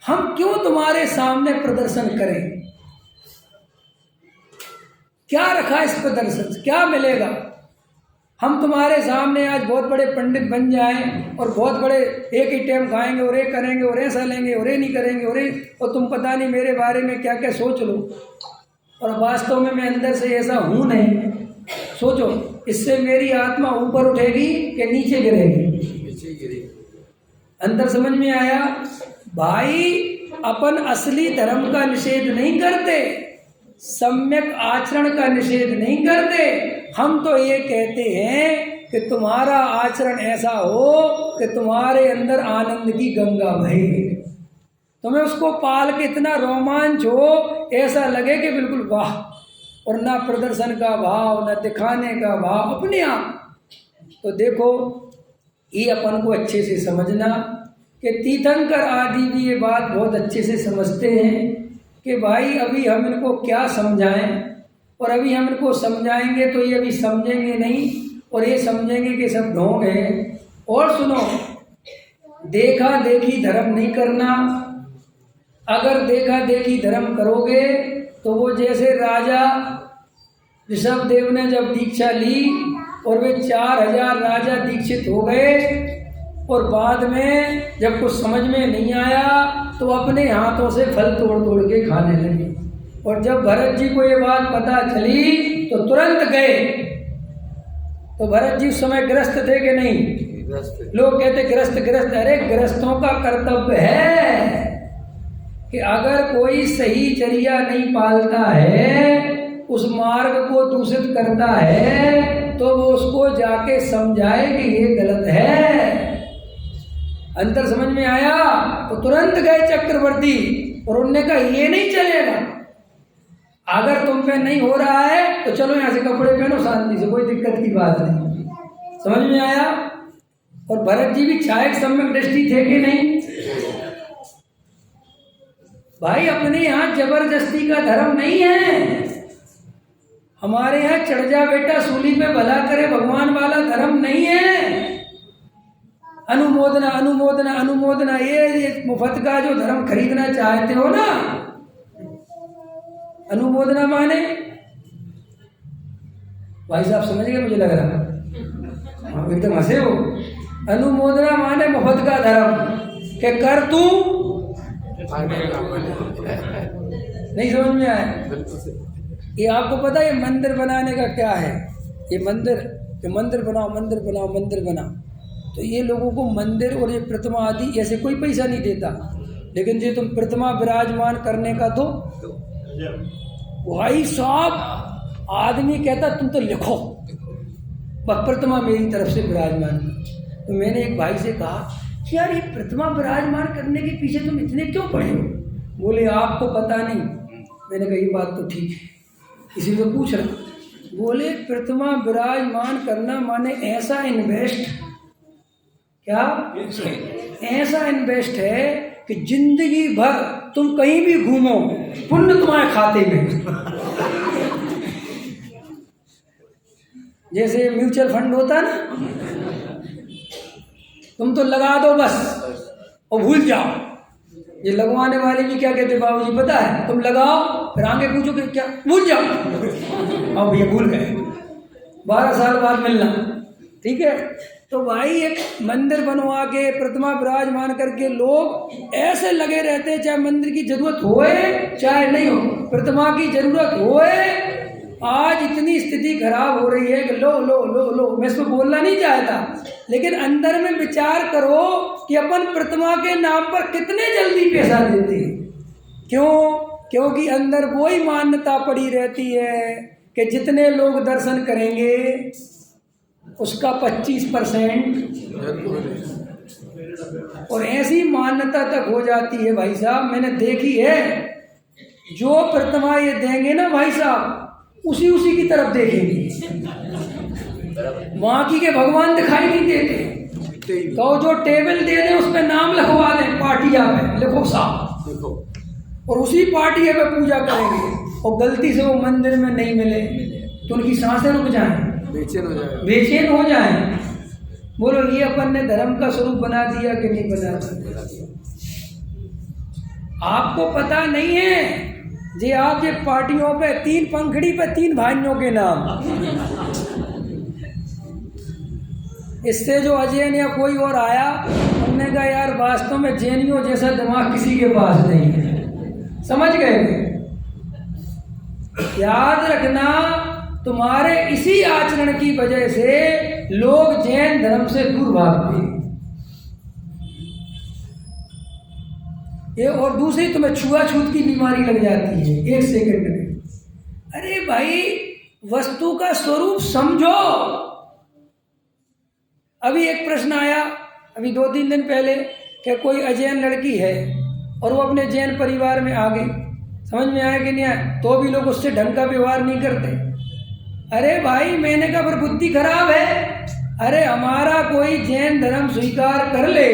हम क्यों तुम्हारे सामने प्रदर्शन करें? क्या रखा इस प्रदर्शन से? क्या मिलेगा? हम तुम्हारे सामने आज बहुत बड़े पंडित बन जाएं और बहुत बड़े एक ही टाइम खाएंगे और ये करेंगे और ऐसा लेंगे और ये नहीं करेंगे और तुम पता नहीं मेरे बारे में क्या क्या सोच लो, और वास्तव में मैं अंदर से ऐसा हूं नहीं। सोचो, इससे मेरी आत्मा ऊपर उठेगी कि नीचे गिरेगी? नीचे गिरेगी। अंदर समझ में आया? भाई, अपन असली धर्म का निषेध नहीं करते, सम्यक आचरण का निषेध नहीं करते। हम तो ये कहते हैं कि तुम्हारा आचरण ऐसा हो कि तुम्हारे अंदर आनंद की गंगा बहे, तुम्हें उसको पाल के इतना रोमांच हो, ऐसा लगे कि बिल्कुल वाह, और ना प्रदर्शन का भाव ना दिखाने का भाव, अपने आप। तो देखो, ये अपन को अच्छे से समझना कि तीर्थंकर आदि भी ये बात बहुत अच्छे से समझते हैं कि भाई अभी हम इनको क्या समझाएं, और अभी हम इनको समझाएंगे तो ये अभी समझेंगे नहीं, और ये समझेंगे कि सब ढोंग है। और सुनो, देखा देखी धर्म नहीं करना। अगर देखा देखी धर्म करोगे तो वो जैसे राजा ऋषभदेव ने जब दीक्षा ली और वे 4000 राजा दीक्षित हो गए और बाद में जब कुछ समझ में नहीं आया तो अपने हाथों से फल तोड़ तोड़ के खाने लगे। और जब भरत जी को ये बात पता चली तो तुरंत गए। तो भरत जी उस समय ग्रस्त थे कि नहीं? लोग कहते ग्रस्त ग्रस्त, अरे ग्रस्तों का कर्तव्य है कि अगर कोई सही चर्या नहीं पालता है, उस मार्ग को दूषित करता है, तो वो उसको जाके समझाए कि ये गलत है। अंतर समझ में आया तो तुरंत गए चक्रवर्ती और उन्होंने कहा ये नहीं चलेगा, अगर तुम पे नहीं हो रहा है तो चलो यहाँ से कपड़े पहनो शांति से, कोई दिक्कत की बात नहीं। समझ में आया? और भरत जी भी छायक सम्यक दृष्टि थे कि नहीं? भाई अपने यहाँ जबरदस्ती का धर्म नहीं है। हमारे यहाँ चढ़ जा बेटा सूली पे भला करे भगवान वाला धर्म नहीं है। अनुमोदना अनुमोदना अनुमोदना, ये मुफ्त का जो धर्म खरीदना चाहते हो ना, अनुमोदना माने भाई साहब समझ गए मुझे लग रहा, एकदम हंसे हो। अनुमोदना माने मुफ्त का धर्म के कर तू नहीं समझ में आया? ये आपको पता है मंदिर बनाने का क्या है? ये मंदिर बनाओ मंदिर बनाओ मंदिर बनाओ, तो ये लोगों को मंदिर और ये प्रतिमा आदि ऐसे कोई पैसा नहीं देता, लेकिन जो तुम प्रतिमा विराजमान करने का तो भाई साहब आदमी कहता तुम तो लिखो बस प्रतिमा मेरी तरफ से विराजमान। तो मैंने एक भाई से कहा कि यार ये प्रतिमा विराजमान करने के पीछे तुम इतने क्यों पड़े हो? बोले आपको पता नहीं। मैंने कहा ये बात तो ठीक है, इसी से पूछ रहा। बोले प्रतिमा विराजमान करना माने ऐसा इन्वेस्ट, क्या ऐसा इन्वेस्ट है कि जिंदगी भर तुम कहीं भी घूमो पुण्य तुम्हारे खाते में। जैसे म्यूचुअल फंड होता है ना, तुम तो लगा दो बस और भूल जाओ। ये लगवाने वाले भी क्या कहते बाबूजी पता है, तुम लगाओ फिर आगे पूछो कि क्या, भूल जाओ। अब ये भूल गए, 12 साल बाद मिलना, ठीक है। तो भाई एक मंदिर बनवा के प्रतिमा विराजमान करके लोग ऐसे लगे रहते हैं, चाहे मंदिर की जरूरत होए चाहे नहीं हो, प्रतिमा की जरूरत होए। आज इतनी स्थिति खराब हो रही है कि लो लो लो लो, मैं इसको बोलना नहीं चाहता, लेकिन अंदर में विचार करो कि अपन प्रतिमा के नाम पर कितने जल्दी पैसा देते हैं। क्यों? क्योंकि अंदर वही मान्यता पड़ी रहती है कि जितने लोग दर्शन करेंगे उसका 25%, और ऐसी मान्यता तक हो जाती है भाई साहब, मैंने देखी है। जो प्रतिमा ये देंगे ना भाई साहब, उसी की तरफ देखेंगे, बाकी के भगवान दिखाई नहीं देते। तो जो टेबल दे दें उस पर नाम लिखवा दें, पाटिया पे लिखो साहब, और उसी पाटिया पे पूजा करेंगे, और गलती से वो मंदिर में नहीं मिले तो उनकी सांसें रुक जाएं, बेचैन हो जाएं। बोलो ये अपन ने धर्म का स्वरूप बना दिया कि नहीं बना दिया? आपको पता नहीं है जी, आप ये पार्टियों पे 3 पंखड़ी पे 3 भाइयों के नाम, इससे जो अजैन या कोई और आया, हमने कहा यार वास्तव में जैनियों जैसा दिमाग किसी के पास नहीं है। समझ गए? याद रखना, तुम्हारे इसी आचरण की वजह से लोग जैन धर्म से दूर भागते हैं। ये और दूसरी तुम्हें छुआछूत की बीमारी लग जाती है 1 सेकंड में। अरे भाई वस्तु का स्वरूप समझो। अभी एक प्रश्न आया अभी 2-3 दिन पहले कि कोई अजैन लड़की है और वो अपने जैन परिवार में आ गई, समझ में आया कि नहीं आया, तो भी लोग उससे ढंग का व्यवहार नहीं करते। अरे भाई मैंने कहा फिर बुद्धि खराब है। अरे हमारा कोई जैन धर्म स्वीकार कर ले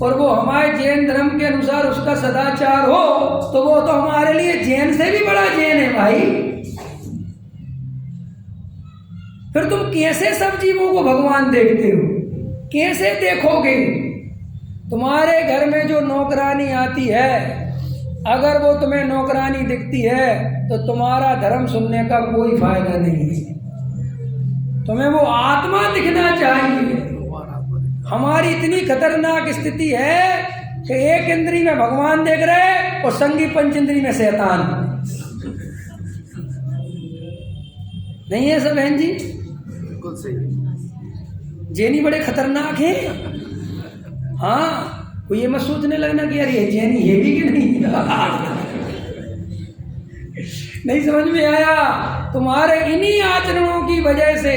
और वो हमारे जैन धर्म के अनुसार उसका सदाचार हो, तो वो तो हमारे लिए जैन से भी बड़ा जैन है भाई। फिर तुम कैसे सब जीवों को भगवान देखते हो? कैसे देखोगे? तुम्हारे घर में जो नौकरानी आती है अगर वो तुम्हें नौकरानी दिखती है तो तुम्हारा धर्म सुनने का कोई फायदा नहीं है, तुम्हें वो आत्मा दिखना चाहिए। हमारी इतनी खतरनाक स्थिति है कि एक इंद्री में भगवान देख रहे और संगी पंच इंद्री में शैतान। नहीं है सब बहन जी? बिल्कुल सही। जैनी बड़े खतरनाक हैं। हाँ, कोई ये मत सोचने लगना कि यार ये जैनी है भी कि नहीं। नहीं समझ में आया? तुम्हारे इन्हीं आचरणों की वजह से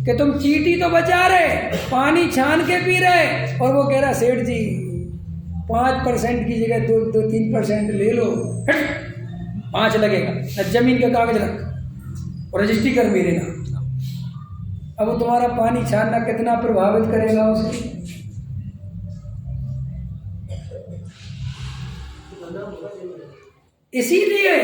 कि तुम चींटी तो बचा रहे, पानी छान के पी रहे, और वो कह रहा सेठ जी 5% की जगह 2-3% ले लो, 5 लगेगा न, जमीन के कागज रख और रजिस्ट्री कर मेरे नाम। अब वो तुम्हारा पानी छानना कितना प्रभावित करेगा उसे? इसीलिए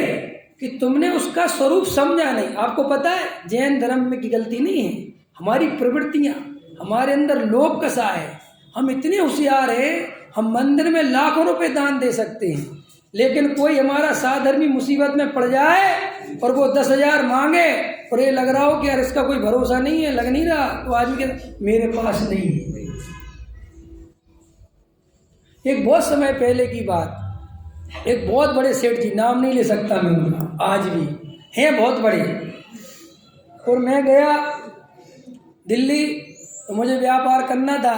कि तुमने उसका स्वरूप समझा नहीं। आपको पता है जैन धर्म में की गलती नहीं है, हमारी प्रवृत्तियां, हमारे अंदर लोभ कसा है। हम इतने होशियार हैं, हम मंदिर में लाखों रुपए दान दे सकते हैं, लेकिन कोई हमारा साधर्मी मुसीबत में पड़ जाए और वो 10,000 मांगे और ये लग रहा हो कि यार इसका कोई भरोसा नहीं है, लग नहीं रहा, तो आदमी के मेरे पास नहीं है। एक बहुत समय पहले की बात, एक बहुत बड़े सेठ जी, नाम नहीं ले सकता मैं उनका, आज भी हैं बहुत बड़े, और मैं गया दिल्ली, तो मुझे व्यापार करना था,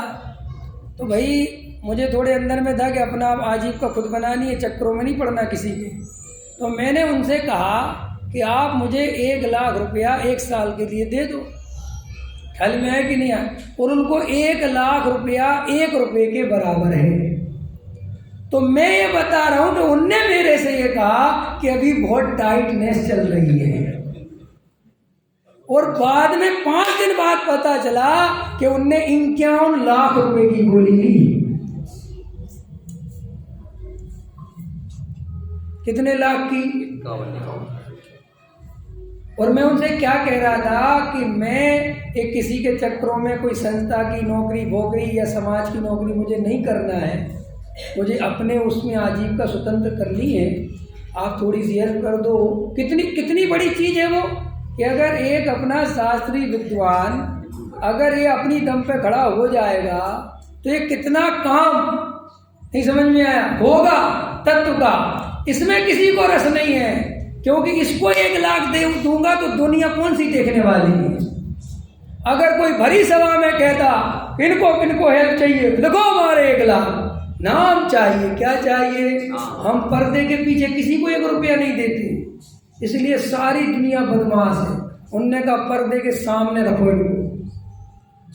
तो भाई मुझे थोड़े अंदर में था कि अपना आजीविका खुद बनानी है, चक्करों में नहीं पड़ना किसी के। तो मैंने उनसे कहा कि आप मुझे 1 लाख रुपया 1 साल के लिए दे दो। ख्याल में है कि नहीं है? और उनको 1 लाख रुपया 1 रुपये के बराबर है। तो मैं ये बता रहा हूं कि उनने मेरे से ये कहा कि अभी बहुत टाइटनेस चल रही है, और बाद में 5 दिन बाद पता चला कि उनने 51 लाख रुपए की गोली ली। कितने लाख की? 51। और मैं उनसे क्या कह रहा था कि मैं एक किसी के चक्करों में कोई संस्था की नौकरी भोकरी या समाज की नौकरी मुझे नहीं करना है, मुझे अपने उसमें आजीविका स्वतंत्र करनी है, आप थोड़ी सी हेल्प कर दो। कितनी बड़ी चीज़ है वो, कि अगर एक अपना शास्त्रीय विद्वान अगर ये अपनी दम पे खड़ा हो जाएगा तो ये कितना काम, नहीं समझ में आया, होगा तत्व का। इसमें किसी को रस नहीं है, क्योंकि इसको 1 लाख दे दूंगा तो दुनिया कौन सी देखने वाली है। अगर कोई भरी सभा में कहता इनको हेल्प चाहिए, देखो हमारे 1 लाख, नाम चाहिए, क्या चाहिए, हम पर्दे के पीछे किसी को 1 रुपया नहीं देते, इसलिए सारी दुनिया बदमाश है। उनने का पर्दे के सामने रखो इनको,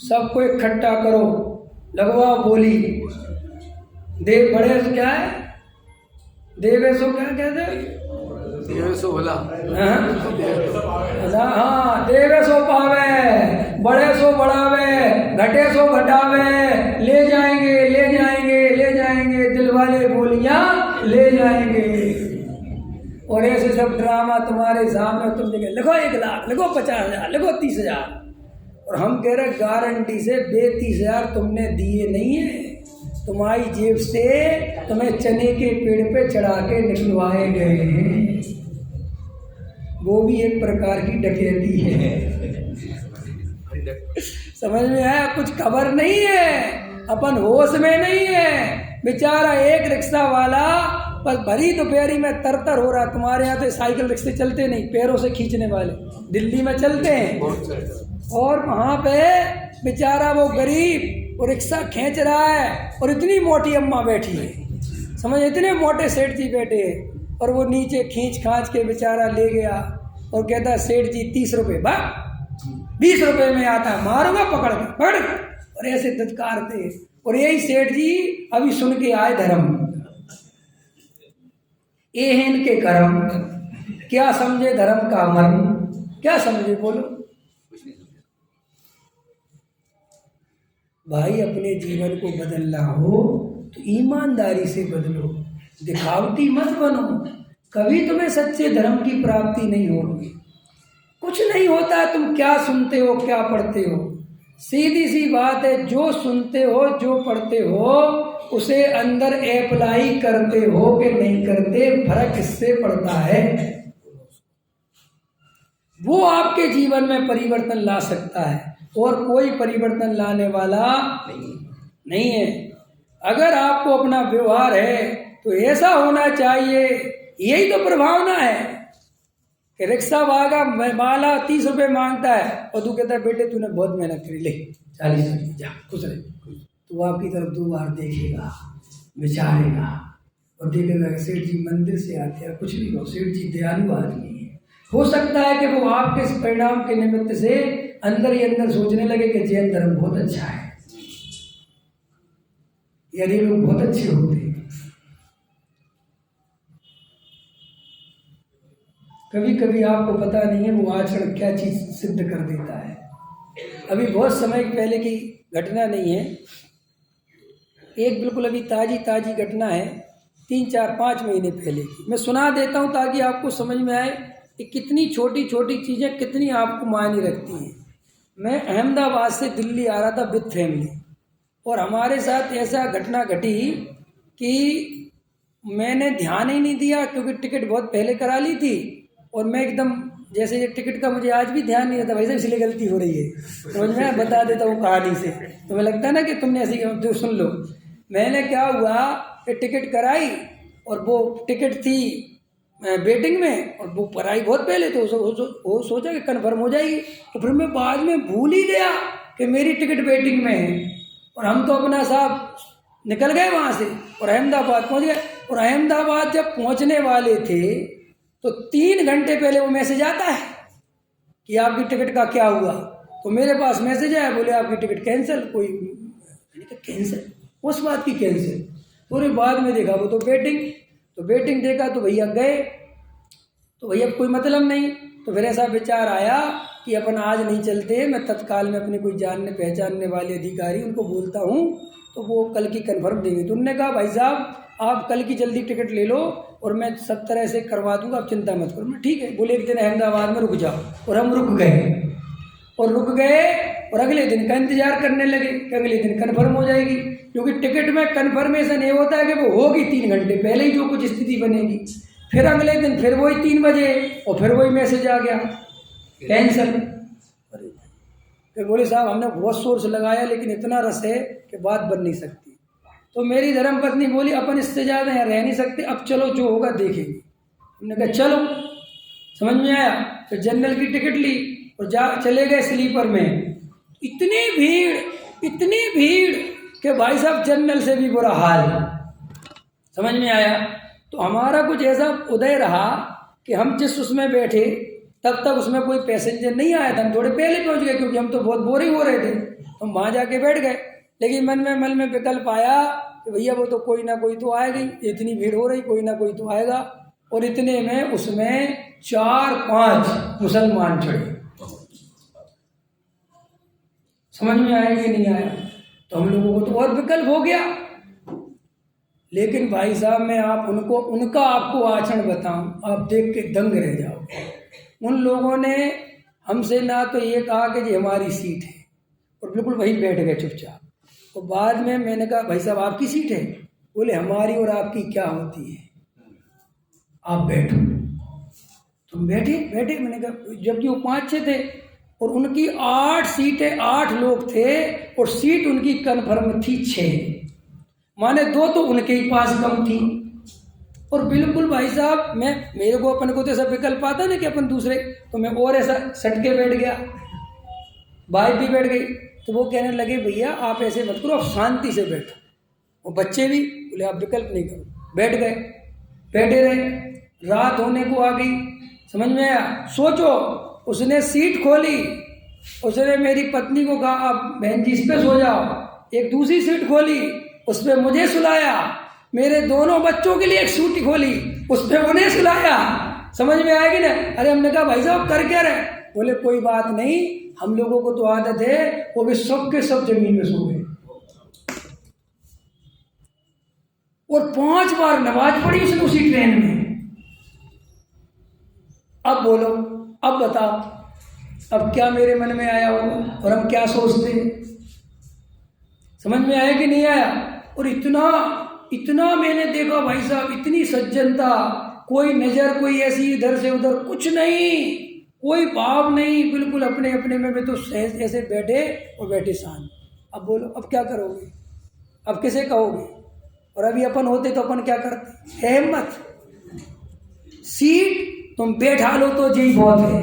सबको इकट्ठा करो, लगवाओ बोली, देव बड़े सो क्या है, देवे सो क्या कहते हैं, देवे सो भला, हाँ देवे सो पावे, बड़े सो बढ़ावे, घटे सो घटावे, ले जाएंगे दिल वाले बोलियां ले जाएंगे। और ऐसे सब ड्रामा तुम्हारे सामने, तुम देखे लिखो 1 लाख, लिखो 50,000, लिखो 30,000, और हम कह रहे गारंटी से 30,000 तुमने दिए नहीं है, तुम्हारी जेब से तुम्हें चने के पेड़ पे चढ़ा के निकलवाए गए हैं। वो भी एक प्रकार की डकैती है। समझ में आया? कुछ खबर नहीं है, अपन होश में नहीं है। बेचारा एक रिक्शा वाला बस भरी दोपहरी में तरतर हो रहा। तुम्हारे यहाँ तो साइकिल रिक्शे चलते नहीं, पैरों से खींचने वाले, दिल्ली में चलते हैं, और वहाँ पे बेचारा वो गरीब वो रिक्शा खींच रहा है, और इतनी मोटी अम्मा बैठी है, समझ, इतने मोटे सेठ जी बैठे हैं, और वो नीचे खींच खांच के बेचारा ले गया और कहता सेठ जी 30 रुपये, बा 20 रुपये में आता है, मारूंगा पकड़, और ऐसे धत्कारते। और यही सेठ जी अभी सुन के आए धर्म, ये है इनके कर्म, क्या समझे धर्म का मर्म, क्या समझे बोलो भाई। अपने जीवन को बदलना हो तो ईमानदारी से बदलो, दिखावटी मत बनो, कभी तुम्हें सच्चे धर्म की प्राप्ति नहीं होगी। कुछ नहीं होता, तुम क्या सुनते हो, क्या पढ़ते हो, सीधी सी बात है, जो सुनते हो जो पढ़ते हो उसे अंदर अप्लाई करते हो कि नहीं करते, फर्क इससे पड़ता है। वो आपके जीवन में परिवर्तन ला सकता है और कोई परिवर्तन लाने वाला नहीं है। अगर आपको अपना व्यवहार है तो ऐसा होना चाहिए, यही तो प्रभावना है कि रिक्शा भागा माला 30 रुपये मांगता है और तू कहता है बेटे तूने बहुत मेहनत करी, ले 40 रुपये जा खुश रहे। तो आपकी तरफ 2 बार देखेगा, विचारेगा और देखेगा कि सेठ जी मंदिर से आते हैं, कुछ भी कहो सेठ जी दयालु आदमी है। हो सकता है कि वो आपके इस परिणाम के निमित्त से अंदर ही अंदर सोचने लगे कि जैन धर्म बहुत अच्छा है, यदि लोग बहुत अच्छे होते। कभी कभी आपको पता नहीं है वो आचरण क्या चीज सिद्ध कर देता है। अभी बहुत समय पहले की घटना नहीं है, एक बिल्कुल अभी ताजी घटना है, 3, 4, 5 महीने पहले की। मैं सुना देता हूँ ताकि आपको समझ में आए कि कितनी छोटी छोटी चीज़ें कितनी आपको मायने रखती हैं। मैं अहमदाबाद से दिल्ली आ रहा था विद फैमिली और हमारे साथ ऐसा घटना घटी कि मैंने ध्यान ही नहीं दिया क्योंकि टिकट बहुत पहले करा ली थी और मैं एकदम जैसे ये टिकट का मुझे आज भी ध्यान नहीं रहता भाई साहब, इसलिए गलती हो रही है। तो मैं बता देता हूँ कहानी से, तो मैं लगता है ना कि तुमने ऐसी जो सुन लो। मैंने क्या हुआ कि टिकट कराई और वो टिकट थी वेटिंग में और वो कराई बहुत पहले, तो वो सोचा कि कन्फर्म हो जाएगी। तो फिर मैं बाद में भूल ही गया कि मेरी टिकट वेटिंग में है और हम तो अपना साहब निकल गए वहाँ से और अहमदाबाद पहुँच गए। और अहमदाबाद जब पहुँचने वाले थे तो 3 घंटे पहले वो मैसेज आता है कि आपकी टिकट का क्या हुआ। तो मेरे पास मैसेज आया, बोले आपकी टिकट कैंसिल। कोई कैंसिल, उस बात की कैंसिल। पूरे बाद में देखा वो तो वेटिंग देखा तो भैया गए, तो भैया कोई मतलब नहीं। तो फिर ऐसा विचार आया कि अपन आज नहीं चलते, मैं तत्काल में अपने कोई जानने पहचानने वाले अधिकारी उनको बोलता हूँ तो वो कल की कन्फर्म देंगे। तो उन्होंने कहा भाई साहब आप कल की जल्दी टिकट ले लो और मैं सब तरह से करवा दूंगा, आप चिंता मत करो। मैं ठीक है, बोले एक दिन अहमदाबाद में रुक जाओ। और हम रुक गए और अगले दिन का इंतजार करने लगे कि अगले दिन कन्फर्म हो जाएगी, क्योंकि टिकट में कन्फर्मेशन ये होता है कि वो होगी 3 घंटे पहले ही जो कुछ स्थिति बनेगी। फिर अगले दिन फिर वही 3 बजे और फिर वही मैसेज आ गया कैंसिल। फिर बोले साहब हमने बहुत शोर से लगाया लेकिन इतना रस है कि बात बन नहीं सकती। तो मेरी धर्मपत्नी बोली अपन इससे ज़्यादा यहाँ रह नहीं सकते, अब चलो जो होगा देखेंगे। हमने कहा चलो, समझ में आया। फिर जनरल की टिकट ली और चले गए स्लीपर में। इतनी भीड़ कि भाई साहब जनरल से भी बुरा हाल, समझ में आया। तो हमारा कुछ ऐसा उदय रहा कि हम जिस उसमें बैठे तब तक उसमें कोई पैसेंजर नहीं आया था। हम थोड़े पहले पहुंच गए क्योंकि हम तो बहुत बोरिंग हो रहे थे, तो हम वहाँ जाके बैठ गए। लेकिन मन में विकल्प आया कि भैया वो तो कोई ना कोई तो आएगा ही, इतनी भीड़ हो रही कोई ना कोई तो आएगा। और इतने में उसमें 4-5 मुसलमान चढ़े। समझ में आया कि नहीं आया? तो हम लोगों को तो और विकल्प हो गया। लेकिन भाई साहब मैं उनका आपको आचरण बताऊं, आप देख के दंग रह जाओगे। उन लोगों ने हमसे ना तो ये कहा कि जी हमारी सीट है और बिल्कुल वहीं बैठ गए चुपचाप। तो बाद में मैंने कहा भाई साहब आपकी सीट है? बोले हमारी और आपकी क्या होती है, आप बैठो। तुम बैठे। मैंने कहा जबकि वो 5-6 थे और उनकी 8 सीटें, 8 लोग थे और सीट उनकी कन्फर्म थी 6, माने 2 तो उनके ही पास कम थी। और बिल्कुल भाई साहब मेरे को अपन को तो ऐसा विकल्प आता ना कि अपन दूसरे, तो मैं और ऐसा सट के बैठ गया, भाई भी बैठ गई। तो वो कहने लगे भैया आप ऐसे मत करो, आप शांति से बैठो। और बच्चे भी बोले आप विकल्प नहीं करो, बैठ गए, बैठे रहे। रात होने को आ गई, समझ में आया। सोचो उसने सीट खोली, उसने मेरी पत्नी को कहा आप बहन जी इस पे सो जाओ। एक दूसरी सीट खोली, उस पर मुझे सुलाया। मेरे दोनों बच्चों के लिए एक सीट खोली, उस पर उन्हें सुलाया। समझ में आएगी ना? अरे हमने कहा भाई साहब कर क्या रहे? बोले कोई बात नहीं, हम लोगों को तो आदत है। वो भी सब के सब जमीन में सो गए और 5 बार नमाज पढ़ी उसने उसी ट्रेन में। अब बोलो, अब बताओ, अब क्या मेरे मन में आया होगा और हम क्या सोचते हैं? समझ में आया कि नहीं आया? और इतना इतना मैंने देखा भाई साहब, इतनी सज्जनता, कोई नज़र कोई ऐसी इधर से उधर कुछ नहीं, कोई भाव नहीं, बिल्कुल अपने अपने में तो सहज ऐसे बैठे और बैठे शांत। अब बोलो अब क्या करोगे, अब किसे कहोगे? और अभी अपन होते तो अपन क्या करते? है हिम्मत? सीट तुम बैठा लो तो यही बहुत है,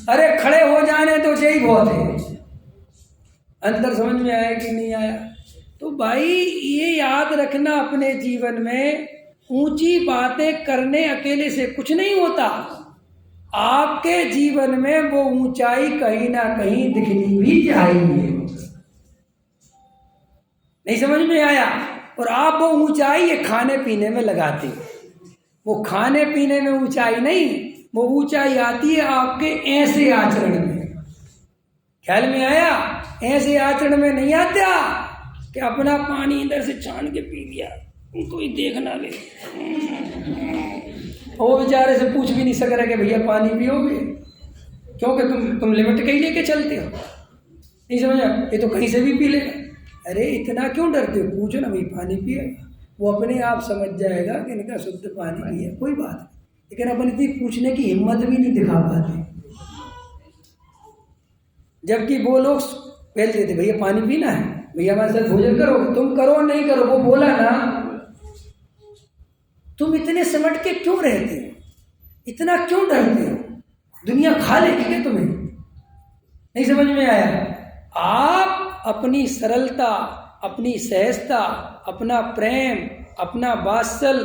अरे खड़े हो जाने तो यही बहुत है। अंदर समझ में आया कि नहीं आया? तो भाई ये याद रखना, अपने जीवन में ऊंची बातें करने अकेले से कुछ नहीं होता, आपके जीवन में वो ऊंचाई कहीं ना कहीं दिखनी भी चाहिए। नहीं समझ में आया? और आप वो ऊंचाई ये खाने पीने में लगाते हो, वो खाने पीने में ऊंचाई नहीं, वो ऊंचाई आती है आपके ऐसे आचरण में। ख्याल में आया? ऐसे आचरण में नहीं आता कि अपना पानी इधर से छान के पी लिया, कोई देख ना ले, वो बेचारे से पूछ भी नहीं सक रहा कि भैया पानी पियोगे, क्योंकि तुम लिमिट कहीं लेके चलते हो। नहीं समझा? ये तो कहीं से भी पी लेगा। अरे इतना क्यों डरते हो? पूछो ना भाई, पानी पिएगा, वो अपने आप समझ जाएगा कि इनका शुद्ध पानी पिए, कोई बात नहीं। लेकिन अपन इतनी पूछने की हिम्मत भी नहीं दिखा पाते, जबकि वो लोग पहले देते भैया पानी पीना है, भैया हमारे साथ भोजन करो, तुम करो नहीं करो, वो बोला ना। तुम इतने सिमट के क्यों रहते हो? इतना क्यों डरते हो? दुनिया खा लेगी क्या तुम्हें? नहीं समझ में आया? आप अपनी सरलता, अपनी सहजता, अपना प्रेम, अपना वात्सल,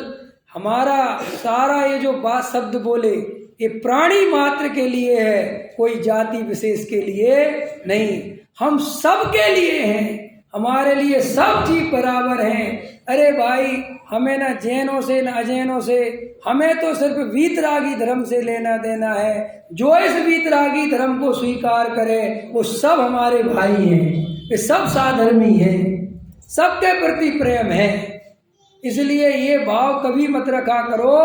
हमारा सारा ये जो बात शब्द बोले, ये प्राणी मात्र के लिए है, कोई जाति विशेष के लिए नहीं, हम सब के लिए हैं, हमारे लिए सब जीव बराबर हैं। अरे भाई हमें ना जैनों से ना अजैनों से, हमें तो सिर्फ वीतरागी धर्म से लेना देना है। जो इस वीतरागी धर्म को स्वीकार करे वो सब हमारे भाई हैं, वे सब साधर्मी हैं, सबके प्रति प्रेम है। इसलिए ये भाव कभी मत रखा करो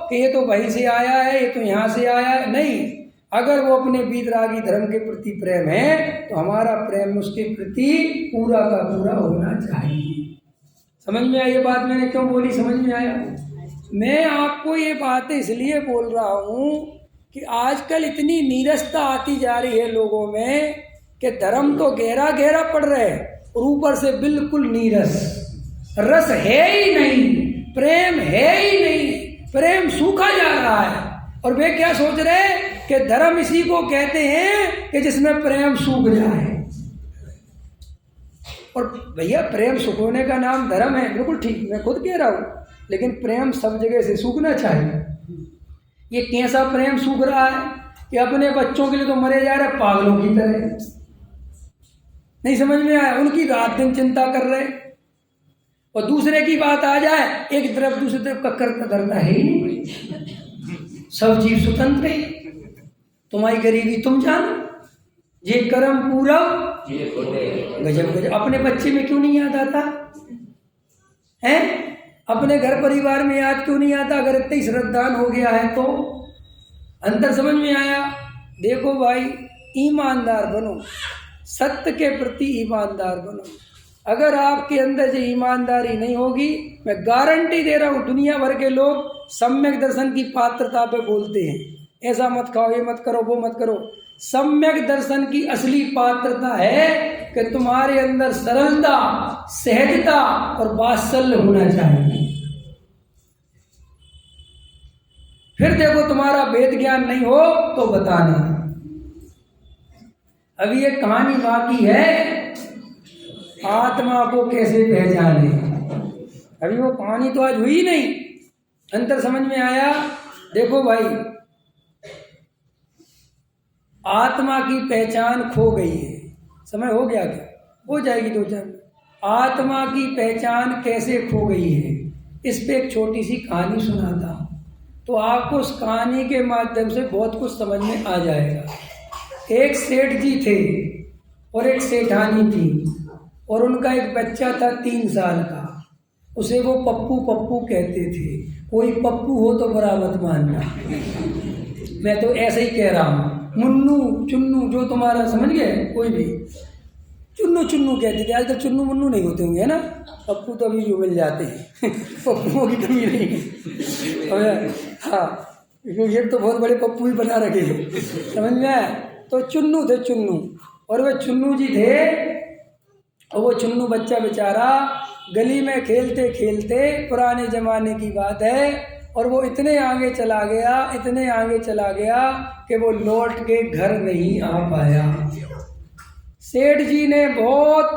कि ये तो वहीं से आया है, ये तो यहाँ से आया है, नहीं। अगर वो अपने वीतरागी धर्म के प्रति प्रेम है तो हमारा प्रेम उसके प्रति पूरा का पूरा होना चाहिए। समझ में आई ये बात मैंने क्यों बोली? समझ में आया? मैं आपको ये बातें इसलिए बोल रहा हूँ कि आजकल इतनी नीरसता आती जा रही है लोगों में कि धर्म तो गहरा गहरा पड़ रहे और ऊपर से बिल्कुल नीरस, रस है ही नहीं, प्रेम है ही नहीं, प्रेम सूखा जा रहा है। और वे क्या सोच रहे कि धर्म इसी को कहते हैं कि जिसमें प्रेम सूख जाए। और भैया प्रेम सुखोने का नाम धर्म है, बिल्कुल ठीक, मैं खुद कह रहा हूँ, लेकिन प्रेम सब जगह से सूखना चाहिए। ये कैसा प्रेम सूख रहा है कि अपने बच्चों के लिए तो मरे जा रहे पागलों की तरह। नहीं समझ में आया? उनकी रात दिन चिंता कर रहे, और दूसरे की बात आ जाए एक तरफ दूसरी तरफ कक्कर धरना है ही नहीं। सब जीव स्वतंत्र है, तुम्हारी गरीबी तुम जानो, ये कर्म पूरा गजब गजब। अपने बच्चे में क्यों नहीं याद आता है? अपने घर परिवार में याद क्यों नहीं आता? अगर इतना श्रद्धान हो गया है तो अंदर समझ में आया? देखो भाई, ईमानदार बनो, सत्य के प्रति ईमानदार बनो। अगर आपके अंदर ये ईमानदारी नहीं होगी, मैं गारंटी दे रहा हूँ, दुनिया भर के लोग सम्यक दर्शन की पात्रता पे बोलते हैं, ऐसा मत खाओ, ये मत करो, वो मत करो। सम्यक दर्शन की असली पात्रता है कि तुम्हारे अंदर सरलता, सहजता और वात्सल्य होना चाहिए। फिर देखो तुम्हारा वेद ज्ञान नहीं हो तो बताना। अभी एक कहानी बाकी है, आत्मा को कैसे पहचाने। अभी वो कहानी तो आज हुई नहीं, अंतर समझ में आया? देखो भाई, आत्मा की पहचान खो गई है, समय हो गया क्या? हो जाएगी 2 चार। आत्मा की पहचान कैसे खो गई है, इस पे एक छोटी सी कहानी सुनाता हूँ, तो आपको उस कहानी के माध्यम से बहुत कुछ समझ में आ जाएगा। एक सेठ जी थे और एक सेठानी थी, और उनका एक बच्चा था 3 साल का। उसे वो पप्पू पप्पू कहते थे। कोई पप्पू हो तो बुरा मत मानना, मैं तो ऐसे ही कह रहा हूँ। मुन्नू चुन्नू जो तुम्हारा समझ गए कोई भी। चुन्नू चुन्नू कहते थे। आजकल चुन्नू मुन्नू नहीं होते होंगे, है ना? पप्पू तो अभी जो मिल जाते हैं पप्पुओं की कमी नहीं है। हाँ, क्योंकि ये तो बहुत बड़े पप्पू ही बना रखे हैं, समझ में आया? तो चुन्नू थे, चुन्नू। और वे चुन्नू जी थे, और वो चुन्नू बच्चा बेचारा गली में खेलते खेलते, पुराने ज़माने की बात है, और वो इतने आगे चला गया, इतने आगे चला गया कि वो लौट के घर नहीं आ पाया। सेठ जी ने बहुत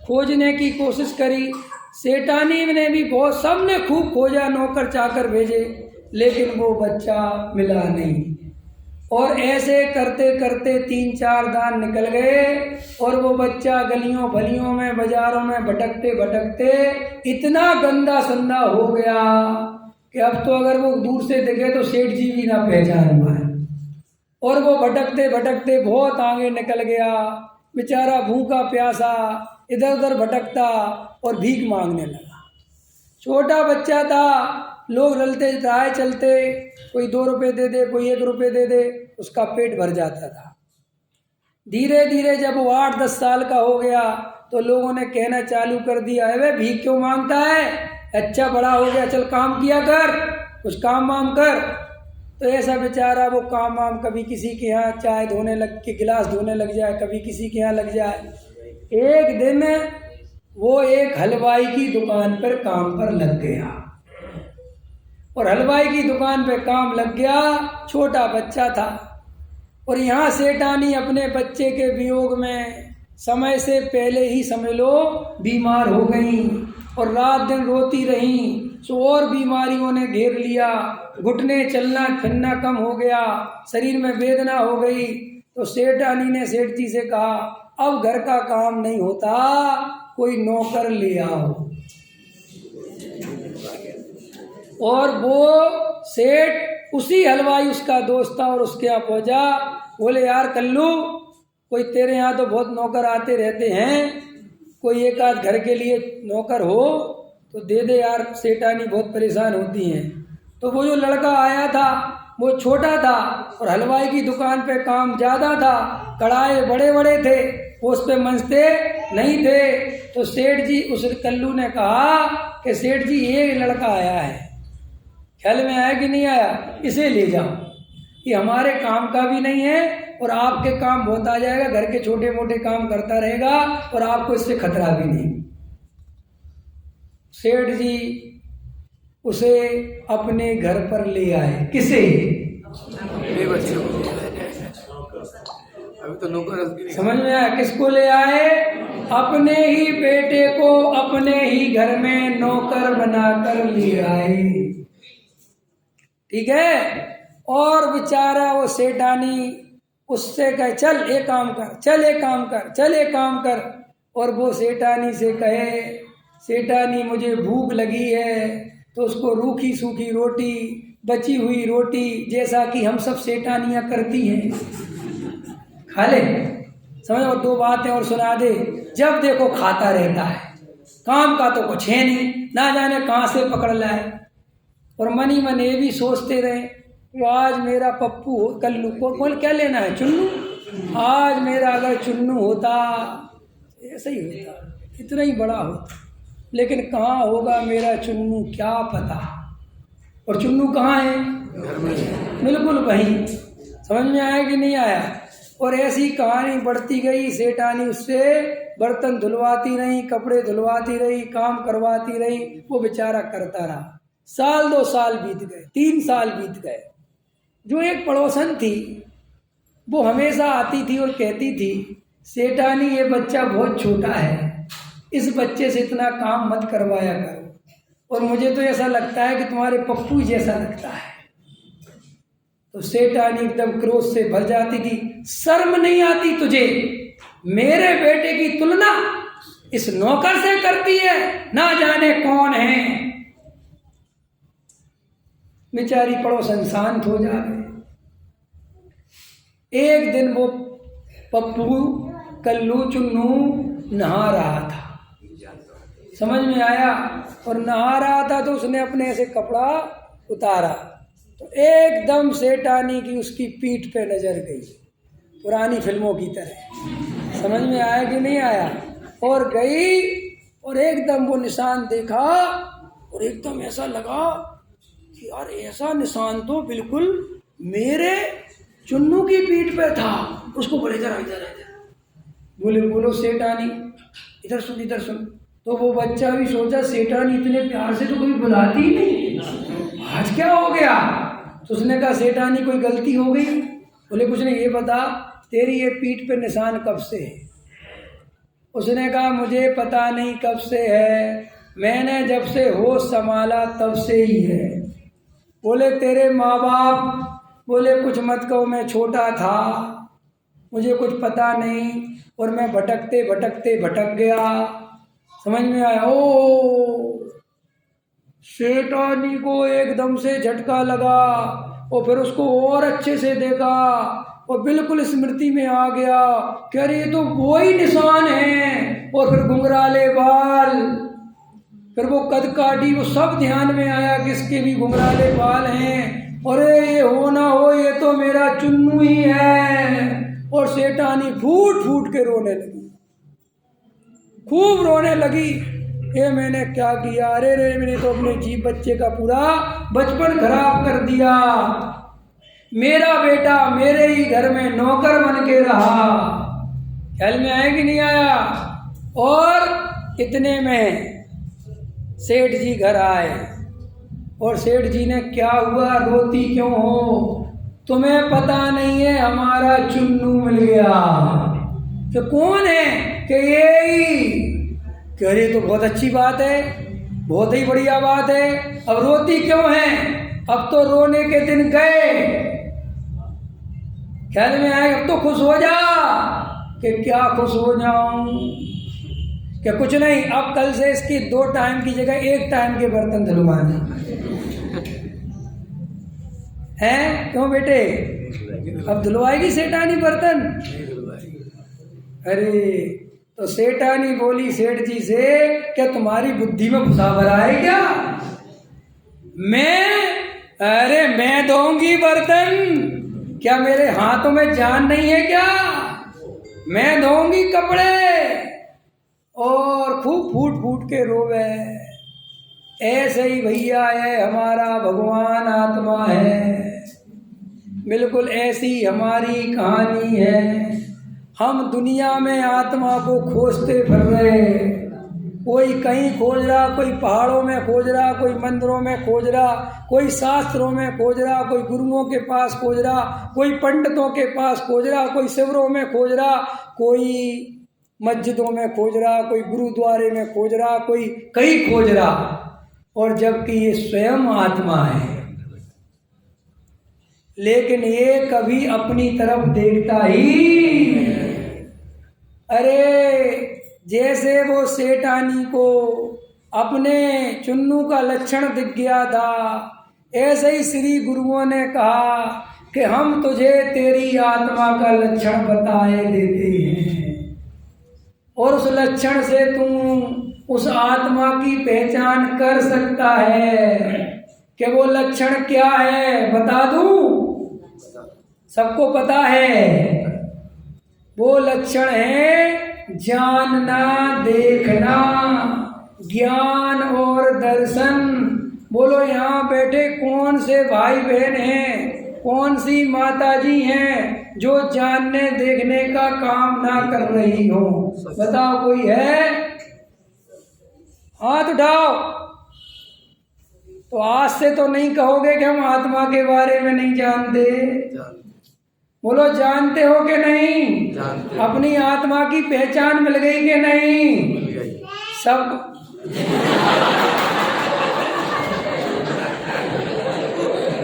खोजने की कोशिश करी, सेठानी ने भी बहुत, सब ने खूब खोजा, नौकर चाकर भेजे, लेकिन वो बच्चा मिला नहीं। और ऐसे करते करते 3-4 दान निकल गए, और वो बच्चा गलियों भलियों में, बाजारों में भटकते भटकते इतना गंदा संदा हो गया कि अब तो अगर वो दूर से दिखे तो सेठ जी भी ना पहचान पाए। और वो भटकते भटकते बहुत आगे निकल गया, बेचारा भूखा प्यासा इधर उधर भटकता और भीख मांगने लगा। छोटा बच्चा था, लोग रलते राह चलते, कोई 2 रुपये दे दे, कोई 1 रुपये दे दे, उसका पेट भर जाता था। धीरे धीरे जब वो 8-10 साल का हो गया तो लोगों ने कहना चालू कर दिया, है वे भीख क्यों मांगता है, अच्छा बड़ा हो गया, चल काम किया कर, कुछ काम वाम कर। तो ऐसा बेचारा वो काम वाम, कभी किसी के यहाँ चाय धोने लग के, गिलास धोने लग जाए, कभी किसी के यहाँ लग जाए। एक दिन वो एक हलवाई की दुकान पर काम पर लग गया, और हलवाई की दुकान पे काम लग गया। छोटा बच्चा था, और यहाँ सेठानी अपने बच्चे के वियोग में समय से पहले ही समझ लो बीमार हो गई, और रात दिन रोती रही। सो और बीमारियों ने घेर लिया, घुटने चलना फिरना कम हो गया, शरीर में वेदना हो गई। तो सेठानी ने सेठ जी से कहा, अब घर का काम नहीं होता, कोई नौकर ले आओ। और वो सेठ उसी हलवाई उसका दोस्त था, और उसके यहाँ पहुंचा। बोले, यार कल्लू, कोई तेरे यहाँ तो बहुत नौकर आते रहते हैं, कोई एक आध घर के लिए नौकर हो तो दे दे यार, सेठानी बहुत परेशान होती हैं। तो वो जो लड़का आया था वो छोटा था, और हलवाई की दुकान पे काम ज़्यादा था, कढ़ाई बड़े बड़े थे, वो उस पर मंचते नहीं थे। तो सेठ जी, उस कल्लू ने कहा कि सेठ जी ये लड़का आया है, ख्याल में आया कि नहीं आया, इसे ले जाओ, ये हमारे काम का भी नहीं है, और आपके काम बहुत आ जाएगा, घर के छोटे मोटे काम करता रहेगा, और आपको इससे खतरा भी नहीं। सेठ जी उसे अपने घर पर ले आए। किसे? बच्चे अभी तो नौकर, समझ में आया? किसको ले आए? अपने ही बेटे को अपने ही घर में नौकर बनाकर ले आए, ठीक है। और बेचारा वो सेठानी उससे कहे, चल एक काम कर, चल एक काम कर, चल एक काम कर। और वो सेठानी से कहे, सेठानी मुझे भूख लगी है, तो उसको रूखी सूखी रोटी, बची हुई रोटी, जैसा कि हम सब सेठानियाँ करती हैं, खा ले, समझ। और 2 बातें और सुना दे, जब देखो खाता रहता है, काम का तो कुछ है नहीं, ना जाने कहाँ से पकड़ लाए। और मन ही मन ये भी सोचते रहे कि आज मेरा पप्पू कल्लू को बोल क्या लेना है, चुन्नू, आज मेरा अगर चुन्नू होता, ऐसा ही होता, इतना ही बड़ा होता, लेकिन कहाँ होगा मेरा चुन्नू, क्या पता। और चुन्नू कहाँ है? बिल्कुल वहीं। समझ में आया कि नहीं आया? और ऐसी कहानी बढ़ती गई। सेठानी उससे बर्तन धुलवाती रही, कपड़े धुलवाती रही, काम करवाती रही, वो बेचारा करता रहा। साल 2 साल बीत गए, 3 साल बीत गए। जो एक पड़ोसन थी वो हमेशा आती थी और कहती थी, सेठानी ये बच्चा बहुत छोटा है, इस बच्चे से इतना काम मत करवाया करो, और मुझे तो ऐसा लगता है कि तुम्हारे पप्पू जैसा लगता है। तो सेठानी एकदम क्रोध से भर जाती थी, शर्म नहीं आती तुझे, मेरे बेटे की तुलना इस नौकर से करती है, ना जाने कौन है। बेचारी पड़ोसन शांत हो जाए। एक दिन वो पप्पू कल्लू चुन्नू नहा रहा था, समझ में आया, और नहा रहा था तो उसने अपने ऐसे कपड़ा उतारा, तो एकदम सेठानी की उसकी पीठ पे नजर गई, पुरानी फिल्मों की तरह, समझ में आया कि नहीं आया? और गई और एकदम वो निशान देखा और एकदम ऐसा लगा कि यार ऐसा निशान तो बिल्कुल मेरे चुन्नू की पीठ पे था। उसको बोले इधर इधर बोले बोलो सेठानी, इधर सुन इधर सुन। तो वो बच्चा भी सोचा सेठानी इतने प्यार से तो कोई बुलाती ही नहीं, आज क्या हो गया? तो उसने कहा सेठानी कोई गलती हो गई? बोले कुछ नहीं, ये बता तेरी ये पीठ पे निशान कब से है? उसने कहा मुझे पता नहीं कब से है, मैंने जब से होश संभाला तब से ही है। बोले तेरे माँ बाप? बोले कुछ मत कहो, मैं छोटा था, मुझे कुछ पता नहीं और मैं भटकते भटकते भटक गया। समझ में आया? ओ सेठानी को एकदम से झटका लगा और फिर उसको और अच्छे से देखा और बिल्कुल स्मृति में आ गया कि अरे ये तो वही निशान है। और फिर घुंघराले बाल, फिर वो कद काटी, वो सब ध्यान में आया कि इसके भी घुंघराले बाल हैं। अरे ये हो ना हो, ये तो मेरा चुन्नू ही है। और सेठानी फूट फूट के रोने लगी, खूब रोने लगी। ये मैंने क्या किया? अरे रे मैंने तो अपने जीव बच्चे का पूरा बचपन खराब कर दिया। मेरा बेटा मेरे ही घर में नौकर बन के रहा। ख्याल में आया कि नहीं आया? और इतने में सेठ जी घर आए और सेठ जी ने क्या हुआ, रोती क्यों हो? तुम्हें पता नहीं है हमारा चुन्नू मिल गया। तो कौन है? कि ये ही। कह रही तो बहुत अच्छी बात है, बहुत ही बढ़िया बात है, अब रोती क्यों है? अब तो रोने के दिन गए। ख्याल में आए? अब तो खुश हो जा। कि क्या खुश हो जाऊं? कि कुछ नहीं, अब कल से इसकी 2 टाइम की जगह 1 टाइम के बर्तन धुलवाने हैं। क्यों बेटे? अब धुलवाएगी सेठानी बर्तन? अरे तो सेठानी बोली सेठ जी से, क्या तुम्हारी बुद्धि में भूसा भरा है क्या? अरे मैं धोऊंगी बर्तन, क्या मेरे हाथों में जान नहीं है क्या? मैं धोऊंगी कपड़े। और खूब फूट फूट के रोवे। ऐसे ही भैया है हमारा भगवान, आत्मा है, बिल्कुल ऐसी हमारी कहानी है। हम दुनिया में आत्मा को खोजते फिर रहे। कोई कहीं खोज रहा, कोई पहाड़ों में खोज रहा, कोई मंदिरों में खोज रहा, कोई शास्त्रों में खोज रहा, कोई गुरुओं के पास खोज रहा, कोई पंडितों के पास खोज रहा, कोई शिविरों में खोज रहा, कोई मस्जिदों में खोज रहा, कोई गुरुद्वारे में खोज रहा, कोई कहीं खोज रहा। और जबकि ये स्वयं आत्मा है, लेकिन ये कभी अपनी तरफ देखता ही। अरे जैसे वो सेठानी को अपने चुन्नू का लक्षण दिख गया था, ऐसे ही श्री गुरुओं ने कहा कि हम तुझे तेरी आत्मा का लक्षण बताए देते हैं और उस लक्षण से तू उस आत्मा की पहचान कर सकता है। कि वो लक्षण क्या है बता दूं? सबको पता है। वो लक्षण है जानना, देखना, ज्ञान और दर्शन। बोलो यहाँ बैठे कौन से भाई बहन हैं, कौन सी माता जी हैं जो जानने देखने का काम ना कर रही हो? बताओ कोई है? हाथ उठाओ। तो आज से तो नहीं कहोगे कि हम आत्मा के बारे में नहीं जानते। बोलो जानते हो कि नहीं? अपनी आत्मा की पहचान मिल गई कि नहीं? सब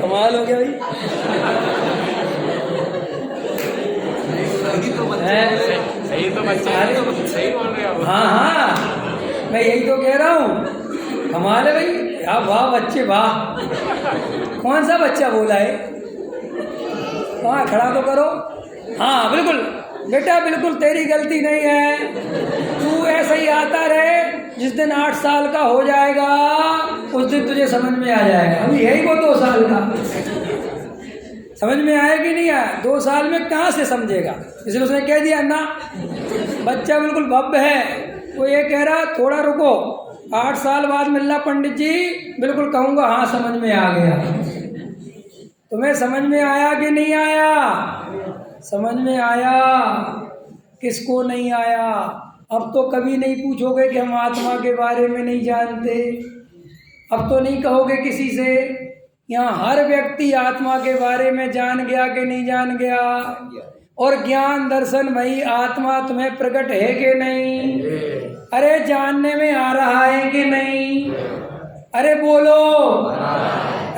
कमाल हो गया भाई। सही तो बच्चे सही बोल रहे हो। हाँ, मैं यही तो कह रहा हूँ। कमाल है भाई। क्या वाह बच्चे वाह। कौन सा बच्चा बोला है? कहाँ खड़ा तो करो। हाँ बिल्कुल बेटा, बिल्कुल तेरी गलती नहीं है। तू ऐसा ही आता रहे, जिस दिन 8 साल का हो जाएगा उस दिन तुझे समझ में आ जाएगा। अभी यही वो 2 साल का समझ में आया कि नहीं आया? 2 साल में कहाँ से समझेगा? इसलिए उसने कह दिया ना बच्चा बिल्कुल भव्य है। वो ये कह रहा थोड़ा रुको, 8 साल बाद मिलना पंडित जी, बिल्कुल कहूँगा हाँ समझ में आ गया। तुम्हें समझ में आया कि नहीं आया? समझ में आया। किसको नहीं आया? अब तो कभी नहीं पूछोगे कि हम आत्मा के बारे में नहीं जानते। अब तो नहीं कहोगे किसी से। यहाँ हर व्यक्ति आत्मा के बारे में जान गया कि नहीं जान गया। और ज्ञान दर्शन भाई आत्मा तुम्हें प्रकट है कि नहीं? अरे जानने में आ रहा है कि नहीं? अरे बोलो।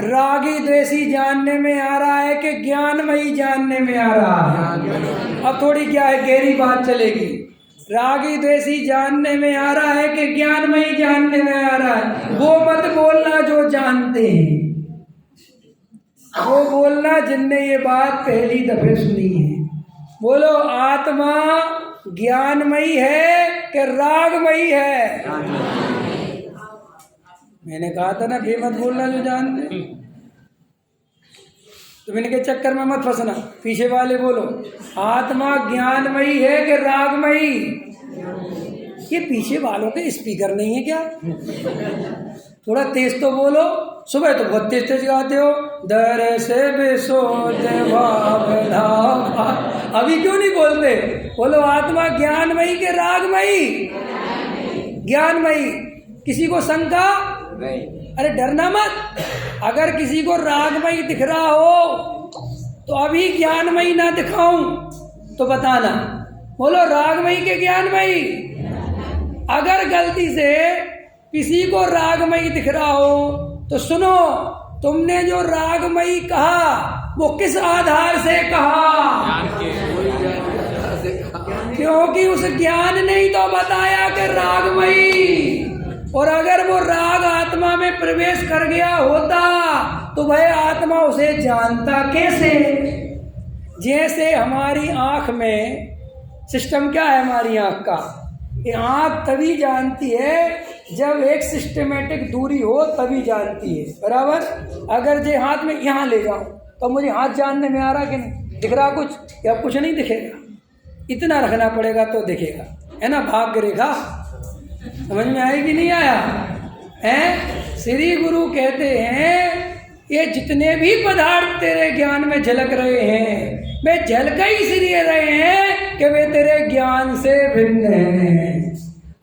रागी द्वेषी जानने में आ रहा है कि ज्ञानमयी जानने में आ रहा है? अब थोड़ी क्या है गहरी बात चलेगी। रागी द्वेषी जानने में आ रहा है कि ज्ञानमयी जानने में आ रहा है? वो मत बोलना जो जानते हैं, वो बोलना जिनने ये बात पहली दफे सुनी है। बोलो आत्मा ज्ञानमयी है कि रागमयी है? मैंने कहा था ना ये मत बोलना जो जानते। तुम इनके चक्कर में मत फंसना। पीछे वाले बोलो आत्मा ज्ञानमयी है कि रागमयी? ये पीछे वालों के स्पीकर नहीं है क्या? थोड़ा तेज तो बोलो। सुबह तो बहुत तेज तेज गाते हो, दर से अभी क्यों नहीं बोलते? बोलो आत्मा ज्ञानमयी के रागमयी? ज्ञानमयी। किसी को शंका नहीं? अरे डरना मत। अगर किसी को रागमयी दिख रहा हो तो अभी ज्ञानमयी ना दिखाऊं तो बताना। बोलो रागमयी के ज्ञानमयी। अगर गलती से किसी को रागमयी दिख रहा हो तो सुनो, तुमने जो रागमयी कहा वो किस आधार से कहा? क्योंकि उस ज्ञान ने ही तो बताया कि रागमयी। और अगर वो राग आत्मा में प्रवेश कर गया होता तो वह आत्मा उसे जानता कैसे? जैसे हमारी आंख में सिस्टम क्या है, हमारी आंख का, ये आंख तभी जानती है जब एक सिस्टमेटिक दूरी हो, तभी जानती है। बराबर। अगर जे हाथ में यहाँ ले जाऊं तो मुझे हाथ जानने में आ रहा कि नहीं? दिख रहा कुछ या कुछ नहीं दिखेगा? इतना रखना पड़ेगा तो दिखेगा, है ना? भाग्य रेखा समझ में आया कि नहीं आया? हैं? श्री गुरु कहते हैं ये जितने भी पदार्थ तेरे ज्ञान में झलक रहे हैं वे झलक ही इसलिए रहे हैं कि वे तेरे ज्ञान से भिन्न हैं।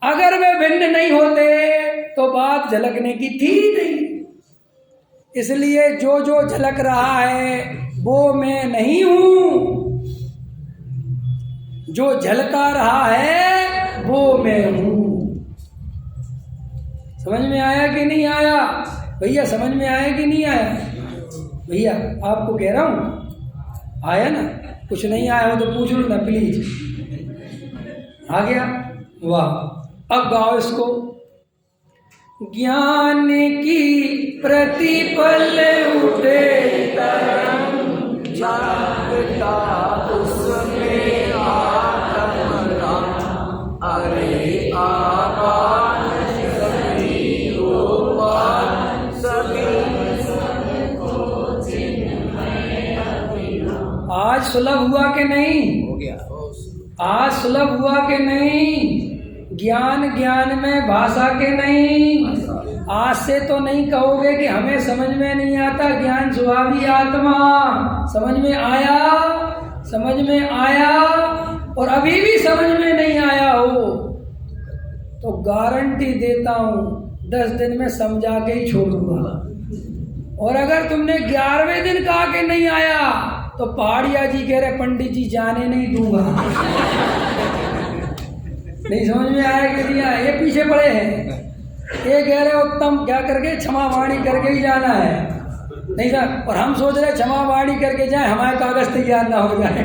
अगर वे भिन्न नहीं होते तो बात झलकने की थी नहीं। इसलिए जो जो झलक रहा है वो मैं नहीं हूं, जो झलका रहा है वो मैं हूं। समझ में आया कि नहीं आया? भैया समझ में आया कि नहीं आया? भैया आपको कह रहा हूं, आया ना? कुछ नहीं आया हो तो पूछ लो ना प्लीज। आ गया? वाह। अब गाओ इसको। ज्ञान की प्रतिपल उठे तरंग, जागता उसमें आत्मा राम। अरे आकाश सभी रूपान सभी आज सुलभ हुआ कि नहीं? हो गया। आज सुलभ हुआ कि नहीं? ज्ञान ज्ञान में भाषा के नहीं? आज से तो नहीं कहोगे कि हमें समझ में नहीं आता, ज्ञान स्वाभावी आत्मा। समझ में आया? समझ में आया? और अभी भी समझ में नहीं आया हो तो गारंटी देता हूं 10 दिन में समझा के ही छोड़ूंगा। और अगर तुमने 11वें दिन कहा कि नहीं आया तो पहाड़िया जी कह रहे पंडित जी जाने नहीं दूंगा। नहीं समझ में आया कि नहीं आया? ये पीछे पड़े हैं, ये कह रहे उत्तम क्या करके क्षमा वाणी करके ही जाना है। नहीं सर, और हम सोच रहे क्षमा वाणी करके जाए, हमारे कागज तैयार ना हो जाए।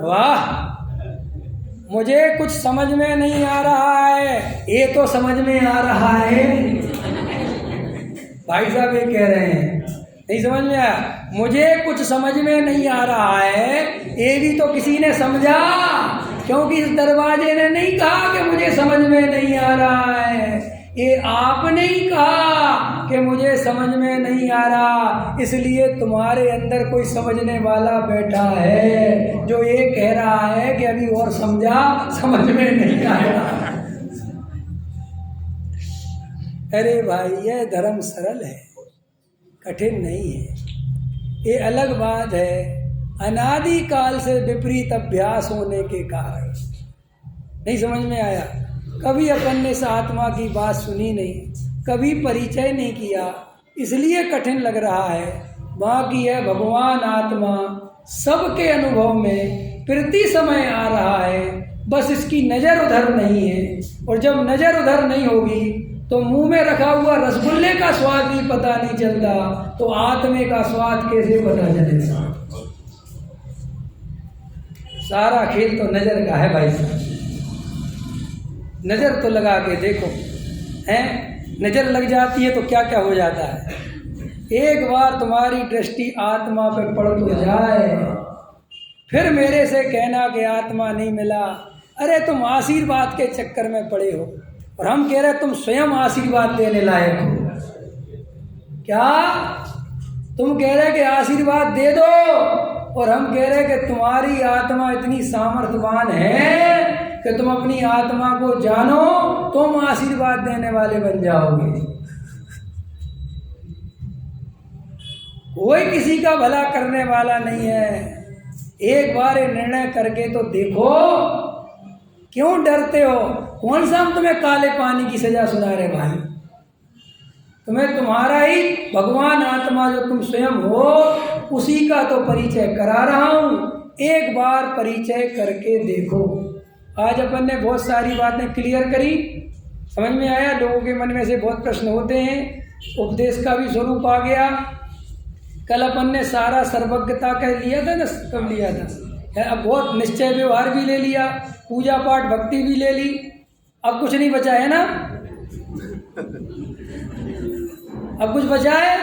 वाह। मुझे कुछ समझ में नहीं आ रहा है, ये तो समझ में आ रहा है। भाई साहब ये कह रहे हैं नहीं समझ में आया? मुझे कुछ समझ में नहीं आ रहा है, ये भी तो किसी ने समझा, क्योंकि इस दरवाजे ने नहीं कहा कि मुझे समझ में नहीं आ रहा है। ये आपने ही कहा कि मुझे समझ में नहीं आ रहा, इसलिए तुम्हारे अंदर कोई समझने वाला बैठा है जो ये कह रहा है कि अभी और समझा, समझ में नहीं आया। अरे भाई ये धर्म सरल है, कठिन नहीं है। ये अलग बात है अनादि काल से विपरीत अभ्यास होने के कारण नहीं समझ में आया। कभी अपन ने इस आत्मा की बात सुनी नहीं, कभी परिचय नहीं किया, इसलिए कठिन लग रहा है। बाकी है भगवान आत्मा सबके अनुभव में प्रति समय आ रहा है, बस इसकी नज़र उधर नहीं है। और जब नज़र उधर नहीं होगी तो मुंह में रखा हुआ रसगुल्ले का स्वाद भी पता नहीं चलता, तो आत्मे का स्वाद कैसे पता चलेगा। सारा खेल तो नज़र का है भाई साहब। नज़र तो लगा के देखो, हैं? नज़र लग जाती है तो क्या क्या हो जाता है। एक बार तुम्हारी दृष्टि आत्मा पे पड़ तो जाए, फिर मेरे से कहना कि आत्मा नहीं मिला। अरे तुम आशीर्वाद के चक्कर में पड़े हो, और हम कह रहे तुम स्वयं आशीर्वाद देने लायक हो। क्या तुम कह रहे कि आशीर्वाद दे दो, और हम कह रहे कि तुम्हारी आत्मा इतनी सामर्थ्यवान है कि तुम अपनी आत्मा को जानो, तुम आशीर्वाद देने वाले बन जाओगे। कोई किसी का भला करने वाला नहीं है। एक बार ये निर्णय करके तो देखो, क्यों डरते हो? कौन सा हम तुम्हें काले पानी की सजा सुना रहे भाई? तुम्हें तुम्हारा ही भगवान आत्मा जो तुम स्वयं हो उसी का तो परिचय करा रहा हूँ। एक बार परिचय करके देखो। आज अपन ने बहुत सारी बातें क्लियर करी, समझ में आया। लोगों के मन में से बहुत प्रश्न होते हैं, उपदेश का भी स्वरूप आ गया। कल अपन ने सारा सर्वज्ञता कह लिया था ना, कब लिया था? अब बहुत निश्चय व्यवहार भी ले लिया, पूजा पाठ भक्ति भी ले ली, अब कुछ नहीं बचा है ना? अब कुछ बचा है?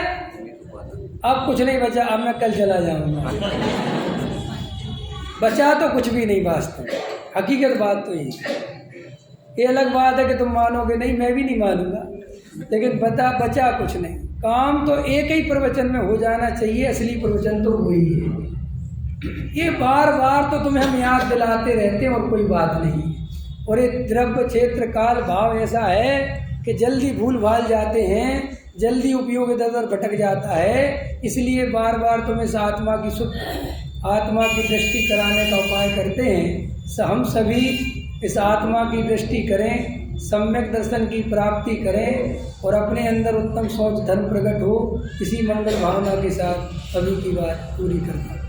अब कुछ नहीं बचा। अब मैं कल चला जाऊंगा। बचा तो कुछ भी नहीं वास्तव, हकीकत बात तो ये अलग बात है कि तुम मानोगे नहीं, मैं भी नहीं मानूंगा, लेकिन बचा कुछ नहीं। काम तो एक ही प्रवचन में हो जाना चाहिए, असली प्रवचन तो वही है। ये बार बार तो तुम्हें हम याद दिलाते रहते हैं और कोई बात नहीं। और ये द्रव्य क्षेत्र काल भाव ऐसा है कि जल्दी भूल भाल जाते हैं, जल्दी उपयोग इधर उधर भटक जाता है। इसलिए बार बार तुम्हें इस आत्मा की आत्मा की दृष्टि कराने का उपाय करते हैं। हम सभी इस आत्मा की दृष्टि करें, सम्यक दर्शन की प्राप्ति करें और अपने अंदर उत्तम सोच धर्म प्रकट हो। इसी मंगल भावना के साथ अभी की बात पूरी करते हैं।